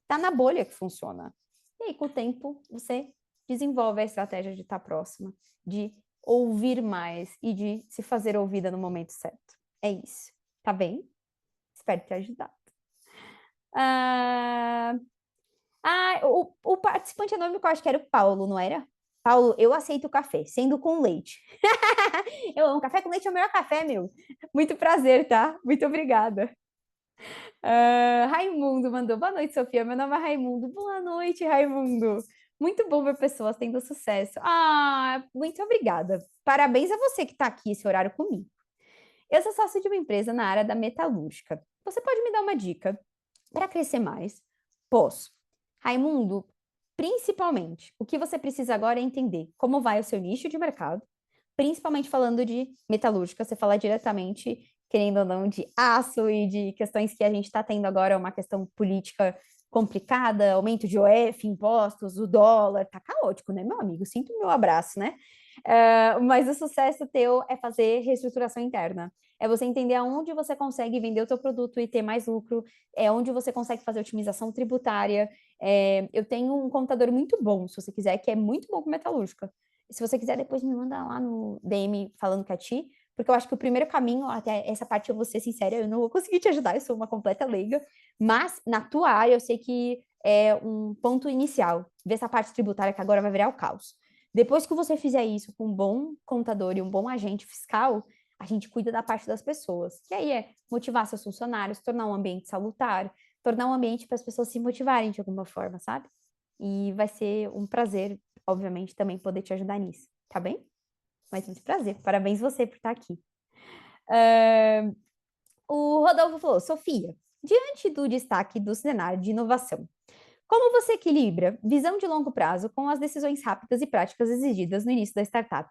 Tá na bolha que funciona. E aí, com o tempo, você desenvolve a estratégia de estar próxima, de ouvir mais e de se fazer ouvida no momento certo. É isso. Tá bem? Espero ter ajudado. O participante anônimo que eu acho que era o Paulo, não era? Paulo, eu aceito o café, sendo com leite. Eu amo café com leite, é o melhor café, meu. Muito prazer, tá? Muito obrigada. Raimundo mandou, boa noite, Sofia. Meu nome é Raimundo. Boa noite, Raimundo. Muito bom ver pessoas tendo sucesso. Muito obrigada. Parabéns a você que está aqui esse horário comigo. Eu sou sócio de uma empresa na área da metalúrgica. Você pode me dar uma dica para crescer mais? Posso. Raimundo, principalmente, o que você precisa agora é entender como vai o seu nicho de mercado, principalmente falando de metalúrgica, você fala diretamente, querendo ou não, de aço e de questões que a gente está tendo agora, uma questão política complicada, aumento de OF, impostos, o dólar, tá caótico, né, meu amigo? Sinto o meu abraço, né? Mas o sucesso teu é fazer reestruturação interna. É você entender aonde você consegue vender o teu produto e ter mais lucro, é onde você consegue fazer otimização tributária. Eu tenho um contador muito bom, se você quiser, que é muito bom com metalúrgica. Se você quiser, depois me manda lá no DM falando que é ti, porque eu acho que o primeiro caminho, até essa parte eu vou ser sincera, eu não vou conseguir te ajudar, eu sou uma completa leiga, mas na tua área eu sei que é um ponto inicial, ver essa parte tributária que agora vai virar o caos. Depois que você fizer isso com um bom contador e um bom agente fiscal, a gente cuida da parte das pessoas. Que aí é motivar seus funcionários, tornar um ambiente salutar, tornar um ambiente para as pessoas se motivarem de alguma forma, sabe? E vai ser um prazer, obviamente, também poder te ajudar nisso, tá bem? Mas muito prazer. Parabéns você por estar aqui. O Rodolfo falou, Sofia, diante do destaque do cenário de inovação, como você equilibra visão de longo prazo com as decisões rápidas e práticas exigidas no início da startup?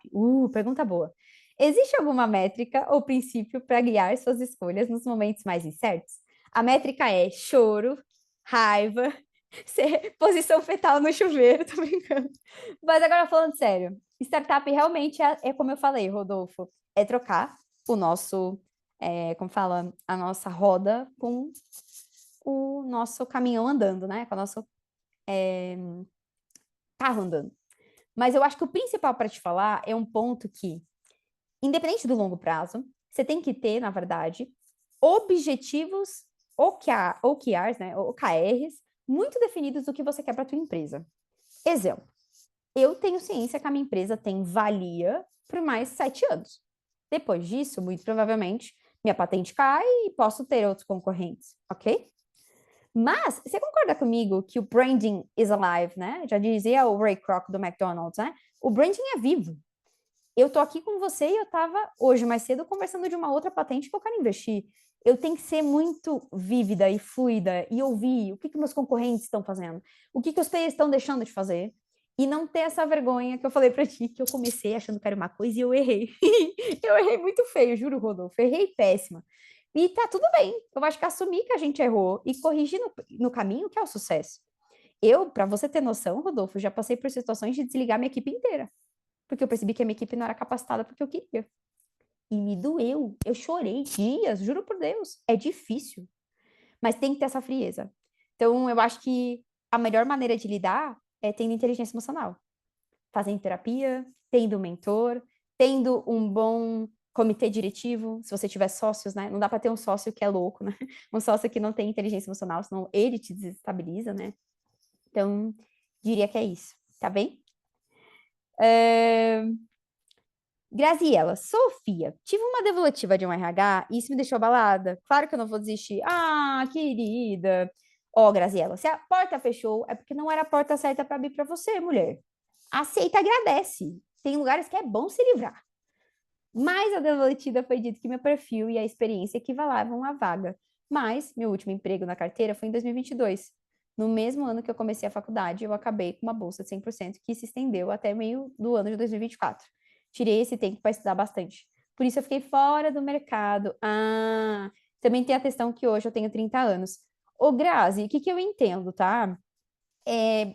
Pergunta boa. Existe alguma métrica ou princípio para guiar suas escolhas nos momentos mais incertos? A métrica é choro, raiva, posição fetal no chuveiro, tô brincando. Mas agora falando sério, startup realmente é como eu falei, Rodolfo, é trocar o nosso, como fala, a nossa roda com o nosso caminhão andando, né? Com o nosso carro andando. Mas eu acho que o principal para te falar é um ponto que, independente do longo prazo, você tem que ter, na verdade, objetivos OKRs, né? OKRs, muito definidos do que você quer para a tua empresa. Exemplo, eu tenho ciência que a minha empresa tem valia por mais 7 anos. Depois disso, muito provavelmente, minha patente cai e posso ter outros concorrentes, ok? Mas você concorda comigo que o branding is alive, né? Já dizia o Ray Kroc do McDonald's, né? O branding é vivo. Eu tô aqui com você e eu tava hoje mais cedo conversando de uma outra patente que eu quero investir. Eu tenho que ser muito vívida e fluida e ouvir o que meus concorrentes estão fazendo, o que os players estão deixando de fazer e não ter essa vergonha que eu falei para ti, que eu comecei achando que era uma coisa e eu errei. Eu errei muito feio, juro, Rodolfo. Eu errei péssima. E tá tudo bem. Eu acho que assumir que a gente errou e corrigir no caminho que é o sucesso. Eu, para você ter noção, Rodolfo, já passei por situações de desligar minha equipe inteira. Porque eu percebi que a minha equipe não era capacitada porque eu queria. E me doeu. Eu chorei dias, juro por Deus. É difícil. Mas tem que ter essa frieza. Então, eu acho que a melhor maneira de lidar é tendo inteligência emocional. Fazendo terapia, tendo um mentor, tendo um bom comitê diretivo, se você tiver sócios, né? Não dá para ter um sócio que é louco, né? Um sócio que não tem inteligência emocional, senão ele te desestabiliza, né? Então, diria que é isso, tá bem? Graziela, Sofia, tive uma devolutiva de um RH e isso me deixou abalada. Claro que eu não vou desistir. Querida, Ó, Graziela, se a porta fechou, é porque não era a porta certa para abrir para você, mulher. Aceita, agradece. Tem lugares que é bom se livrar. Mas a demitida foi dito que meu perfil e a experiência equivalavam à vaga. Mas meu último emprego na carteira foi em 2022. No mesmo ano que eu comecei a faculdade, eu acabei com uma bolsa de 100% que se estendeu até meio do ano de 2024. Tirei esse tempo para estudar bastante. Por isso eu fiquei fora do mercado. Ah, também tem a questão que hoje eu tenho 30 anos. Ô, Grazi, o que que eu entendo, tá?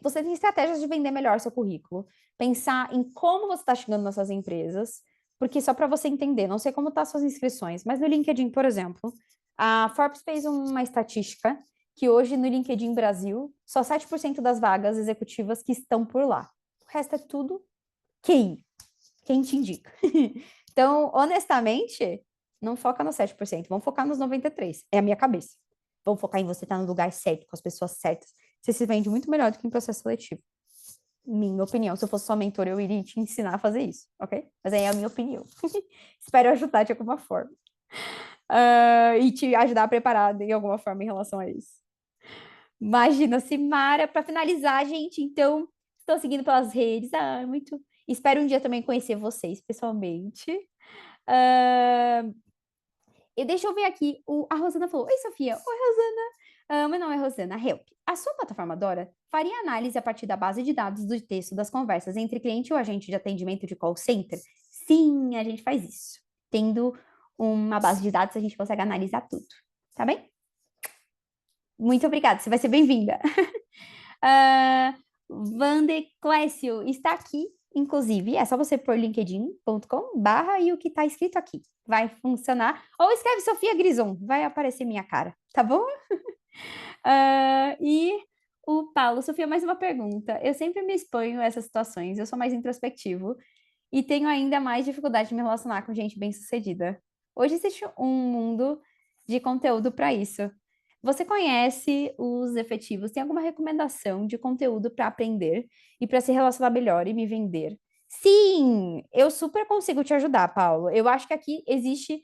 Você tem estratégias de vender melhor seu currículo, pensar em como você está chegando nas suas empresas, porque só para você entender, não sei como estão as suas inscrições, mas no LinkedIn, por exemplo, a Forbes fez uma estatística que hoje no LinkedIn Brasil, só 7% das vagas executivas que estão por lá. O resto é tudo QI, quem te indica. Então, honestamente, não foca nos 7%, vamos focar nos 93%, é a minha cabeça. Vamos focar em você estar no lugar certo, com as pessoas certas. Você se vende muito melhor do que em processo seletivo. Minha opinião. Se eu fosse sua mentora, eu iria te ensinar a fazer isso, ok? Mas aí é a minha opinião. Espero ajudar de alguma forma. E te ajudar a preparar de alguma forma em relação a isso. Imagina, Simara, para finalizar, gente, então, estou seguindo pelas redes. Muito. Espero um dia também conhecer vocês pessoalmente. E deixa eu ver aqui. A Rosana falou: Oi, Sofia. Oi, Rosana. Meu nome é Rosana Help. A sua plataforma Dora faria análise a partir da base de dados do texto das conversas entre cliente ou agente de atendimento de call center? Sim, a gente faz isso. Tendo uma base de dados, a gente consegue analisar tudo. Tá bem? Muito obrigada, você vai ser bem-vinda. Vander Clécio está aqui, inclusive, é só você pôr linkedin.com/, e o que está escrito aqui vai funcionar. Ou escreve Sofia Grison, vai aparecer minha cara, tá bom? E o Paulo, Sofia, mais uma pergunta. Eu sempre me exponho a essas situações, eu sou mais introspectivo e tenho ainda mais dificuldade de me relacionar com gente bem-sucedida. Hoje existe um mundo de conteúdo para isso. Você conhece os efetivos? Tem alguma recomendação de conteúdo para aprender e para se relacionar melhor e me vender? Sim, eu super consigo te ajudar, Paulo. Eu acho que aqui existe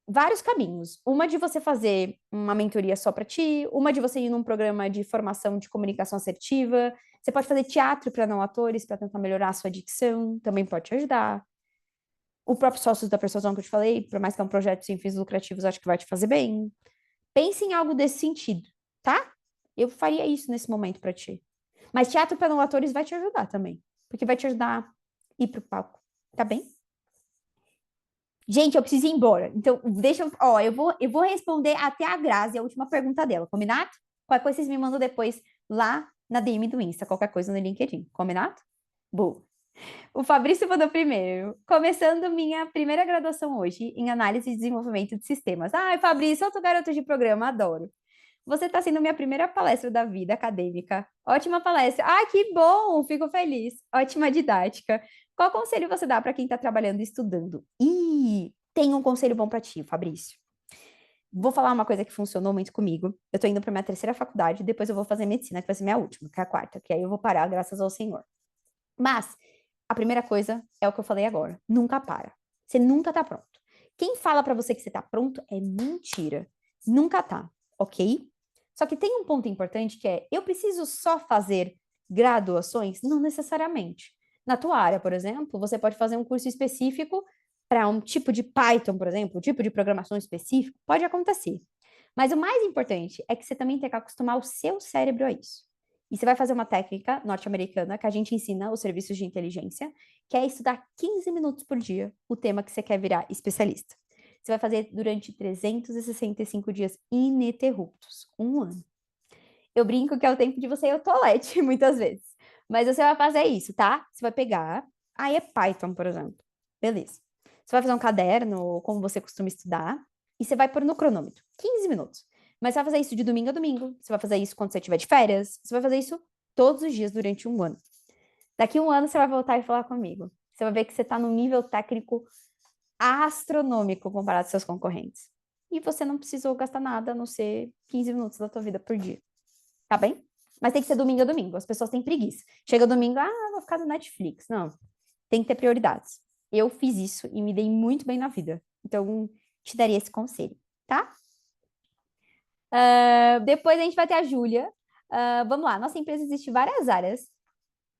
vários caminhos. Uma de você fazer uma mentoria só para ti, uma de você ir num programa de formação de comunicação assertiva. Você pode fazer teatro para não atores para tentar melhorar a sua dicção, também pode te ajudar. O próprio Sócios da Persuasão que eu te falei, por mais que é um projeto sem fins lucrativos, acho que vai te fazer bem. Pense em algo desse sentido, tá? Eu faria isso nesse momento para ti. Mas teatro para não atores vai te ajudar também, porque vai te ajudar a ir pro palco, tá bem? Gente, eu preciso ir embora. Então, deixa eu. Ó, eu vou responder até a Grazi, a última pergunta dela, combinado? Qualquer coisa vocês me mandam depois lá na DM do Insta, qualquer coisa no LinkedIn, combinado? Boa. O Fabrício mandou primeiro. Começando minha primeira graduação hoje em análise e desenvolvimento de sistemas. Ai, Fabrício, outro garoto de programa, adoro. Você está sendo minha primeira palestra da vida acadêmica. Ótima palestra. Ah, que bom! Fico feliz. Ótima didática. Qual conselho você dá para quem está trabalhando e estudando? Tem um conselho bom para ti, Fabrício. Vou falar uma coisa que funcionou muito comigo. Eu estou indo para minha terceira faculdade, depois eu vou fazer medicina, que vai ser minha última, que é a quarta, que aí eu vou parar, graças ao Senhor. Mas a primeira coisa é o que eu falei agora. Nunca para. Você nunca tá pronto. Quem fala para você que você tá pronto é mentira. Nunca tá, ok? Só que tem um ponto importante que é: eu preciso só fazer graduações? Não necessariamente. Na tua área, por exemplo, você pode fazer um curso específico para um tipo de Python, por exemplo, um tipo de programação específico, pode acontecer. Mas o mais importante é que você também tem que acostumar o seu cérebro a isso. E você vai fazer uma técnica norte-americana que a gente ensina os serviços de inteligência, que é estudar 15 minutos por dia o tema que você quer virar especialista. Você vai fazer durante 365 dias ininterruptos, um ano. Eu brinco que é o tempo de você ir ao toalete, muitas vezes. Mas você vai fazer isso, tá? Você vai pegar, aí é Python, por exemplo. Beleza. Você vai fazer um caderno, como você costuma estudar, e você vai pôr no cronômetro, 15 minutos. Mas você vai fazer isso de domingo a domingo, você vai fazer isso quando você estiver de férias, você vai fazer isso todos os dias durante um ano. Daqui a um ano você vai voltar e falar comigo. Você vai ver que você está num nível técnico astronômico comparado aos seus concorrentes. E você não precisou gastar nada a não ser 15 minutos da tua vida por dia. Tá bem? Mas tem que ser domingo a domingo. As pessoas têm preguiça. Chega domingo, vou ficar no Netflix. Não. Tem que ter prioridades. Eu fiz isso e me dei muito bem na vida. Então, te daria esse conselho, tá? Depois a gente vai ter a Júlia. Vamos lá, nossa empresa existe várias áreas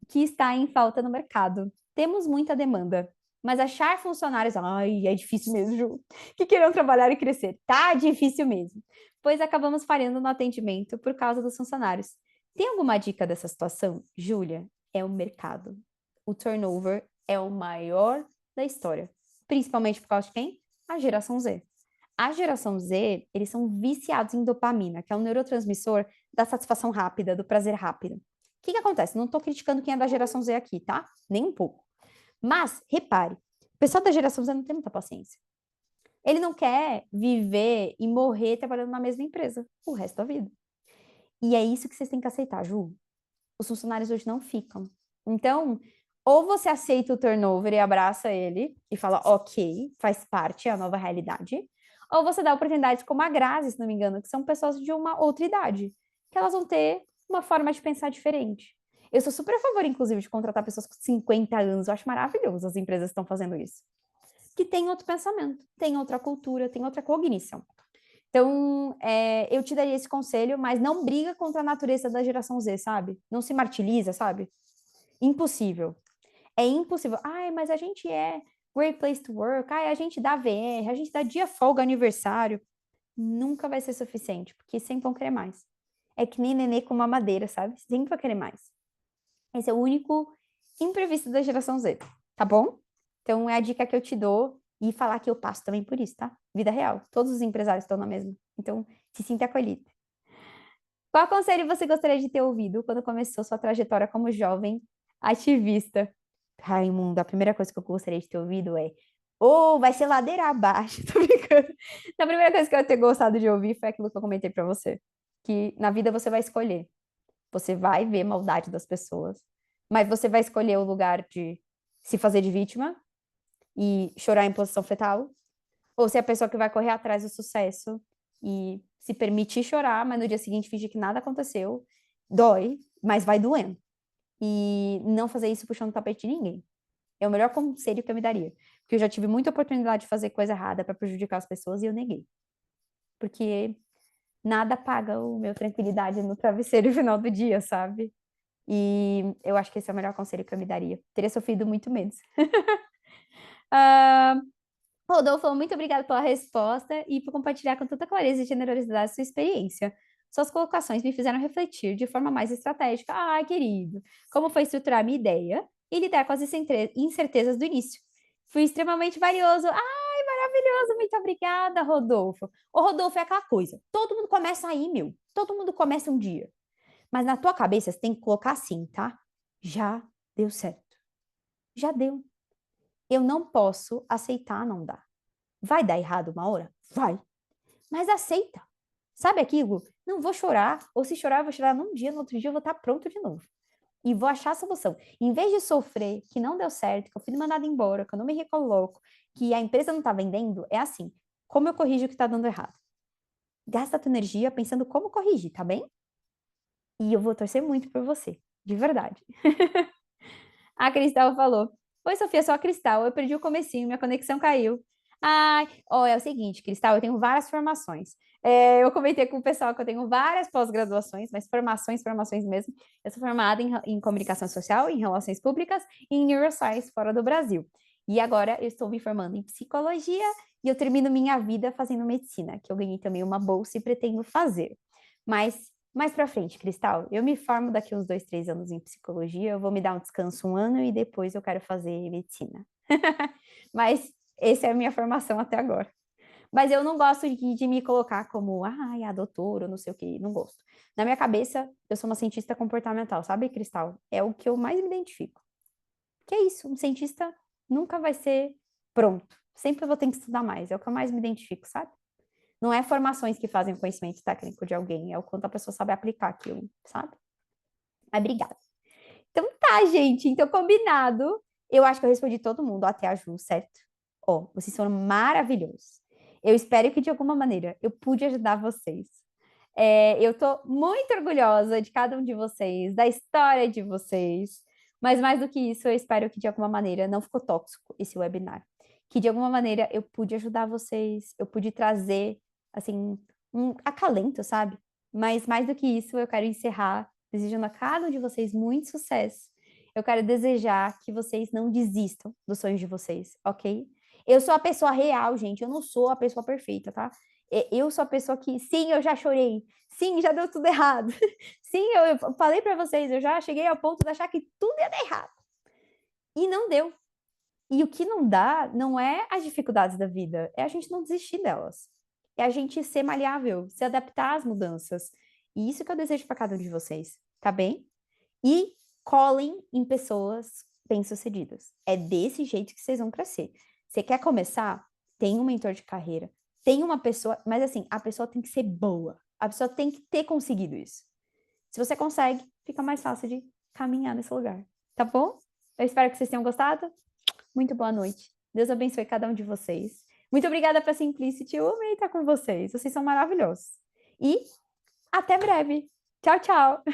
que está em falta no mercado. Temos muita demanda, mas achar funcionários, ai, é difícil mesmo, Ju, que queiram trabalhar e crescer. Tá difícil mesmo, pois acabamos falhando no atendimento por causa dos funcionários. Tem alguma dica dessa situação? Júlia, é o mercado. O turnover é o maior da história, principalmente por causa de quem? A geração Z. A geração Z, eles são viciados em dopamina, que é um neurotransmissor da satisfação rápida, do prazer rápido. O que acontece? Não estou criticando quem é da geração Z aqui, tá? Nem um pouco. Mas, repare, o pessoal da geração Z não tem muita paciência. Ele não quer viver e morrer trabalhando na mesma empresa o resto da vida. E é isso que vocês têm que aceitar, Ju. Os funcionários hoje não ficam. Então, ou você aceita o turnover e abraça ele e fala, ok, faz parte, é a nova realidade, ou você dá oportunidades como a Grazi, se não me engano, que são pessoas de uma outra idade, que elas vão ter uma forma de pensar diferente. Eu sou super a favor, inclusive, de contratar pessoas com 50 anos, eu acho maravilhoso as empresas que estão fazendo isso. Que tem outro pensamento, tem outra cultura, tem outra cognição. Então, eu te daria esse conselho, mas não briga contra a natureza da geração Z, sabe? Não se martiriza, sabe? Impossível. É impossível. Ai, mas a gente é Great Place to Work, ai, a gente dá VR, a gente dá dia folga, aniversário. Nunca vai ser suficiente, porque sempre vão querer mais. É que nem nenê com mamadeira, sabe? Sempre vai querer mais. Esse é o único imprevisto da geração Z, tá bom? Então, é a dica que eu te dou e falar que eu passo também por isso, tá? Vida real. Todos os empresários estão na mesma. Então, se sinta acolhido. Qual conselho você gostaria de ter ouvido quando começou sua trajetória como jovem ativista? Raimundo, a primeira coisa que eu gostaria de ter ouvido é: vai ser ladeira abaixo. Tô brincando. A primeira coisa que eu ia ter gostado de ouvir foi aquilo que eu comentei pra você. Que na vida você vai escolher. Você vai ver maldade das pessoas, mas você vai escolher o lugar de se fazer de vítima e chorar em posição fetal, ou ser a pessoa que vai correr atrás do sucesso e se permitir chorar, mas no dia seguinte fingir que nada aconteceu. Dói, mas vai doendo. E não fazer isso puxando o tapete de ninguém. É o melhor conselho que eu me daria. Porque eu já tive muita oportunidade de fazer coisa errada para prejudicar as pessoas e eu neguei. Porque nada paga o meu tranquilidade no travesseiro no final do dia, sabe? E eu acho que esse é o melhor conselho que eu me daria. Teria sofrido muito menos. Rodolfo, muito obrigada pela resposta e por compartilhar com tanta clareza e generosidade sua experiência. Suas colocações me fizeram refletir de forma mais estratégica. Ai, querido, como foi estruturar a minha ideia e lidar com as incertezas do início. Fui extremamente valioso. Ai, maravilhoso, muito obrigada, Rodolfo. O Rodolfo é aquela coisa. Todo mundo começa aí, meu. Todo mundo começa um dia. Mas na tua cabeça você tem que colocar assim, tá? Já deu certo. Já deu. Eu não posso aceitar não dar. Vai dar errado uma hora? Vai. Mas aceita. Sabe aquilo? Não vou chorar. Ou se chorar, eu vou chorar num dia, no outro dia eu vou estar pronto de novo. E vou achar a solução. Em vez de sofrer que não deu certo, que eu fui mandada embora, que eu não me recoloco, que a empresa não está vendendo, é assim. Como eu corrijo o que está dando errado? Gasta a tua energia pensando como corrigir, tá bem? E eu vou torcer muito por você. De verdade. A Cristal falou: Oi, Sofia, sou a Cristal. Eu perdi o comecinho, minha conexão caiu. Ai, é o seguinte, Cristal, eu tenho várias formações. Eu comentei com o pessoal que eu tenho várias pós-graduações, mas formações mesmo. Eu sou formada em comunicação social, em relações públicas e em neuroscience fora do Brasil. E agora eu estou me formando em psicologia e eu termino minha vida fazendo medicina, que eu ganhei também uma bolsa e pretendo fazer. Mas mais para frente, Cristal, eu me formo daqui uns 2, 3 anos em psicologia, eu vou me dar um descanso um ano e depois eu quero fazer medicina. Mas essa é a minha formação até agora. Mas eu não gosto de me colocar como, a doutora, não sei o quê, não gosto. Na minha cabeça, eu sou uma cientista comportamental, sabe, Cristal? É o que eu mais me identifico. Que é isso, um cientista nunca vai ser pronto. Sempre vou ter que estudar mais, é o que eu mais me identifico, sabe? Não é formações que fazem o conhecimento técnico de alguém, é o quanto a pessoa sabe aplicar aquilo, sabe? Mas obrigada. Então tá, gente. Então, combinado. Eu acho que eu respondi todo mundo, até a Ju, certo? Vocês foram maravilhosos. Eu espero que, de alguma maneira, eu pude ajudar vocês. Eu tô muito orgulhosa de cada um de vocês, da história de vocês. Mas mais do que isso, eu espero que, de alguma maneira, não ficou tóxico esse webinar. Que, de alguma maneira, eu pude ajudar vocês, eu pude trazer, assim, um acalento, sabe? Mas mais do que isso, eu quero encerrar desejando a cada um de vocês muito sucesso. Eu quero desejar que vocês não desistam dos sonhos de vocês, ok? Eu sou a pessoa real, gente. Eu não sou a pessoa perfeita, tá? Eu sou a pessoa que, sim, eu já chorei. Sim, já deu tudo errado. Sim, eu falei pra vocês, eu já cheguei ao ponto de achar que tudo ia dar errado. E não deu. E o que não dá não é as dificuldades da vida, é a gente não desistir delas. É a gente ser maleável, se adaptar às mudanças. E isso que eu desejo para cada um de vocês, tá bem? E colhem em pessoas bem-sucedidas. É desse jeito que vocês vão crescer. Você quer começar? Tem um mentor de carreira, tem uma pessoa, mas assim, a pessoa tem que ser boa. A pessoa tem que ter conseguido isso. Se você consegue, fica mais fácil de caminhar nesse lugar, tá bom? Eu espero que vocês tenham gostado. Muito boa noite. Deus abençoe cada um de vocês. Muito obrigada para Simplicity. Eu amei estar com vocês. Vocês são maravilhosos. E até breve. Tchau, tchau.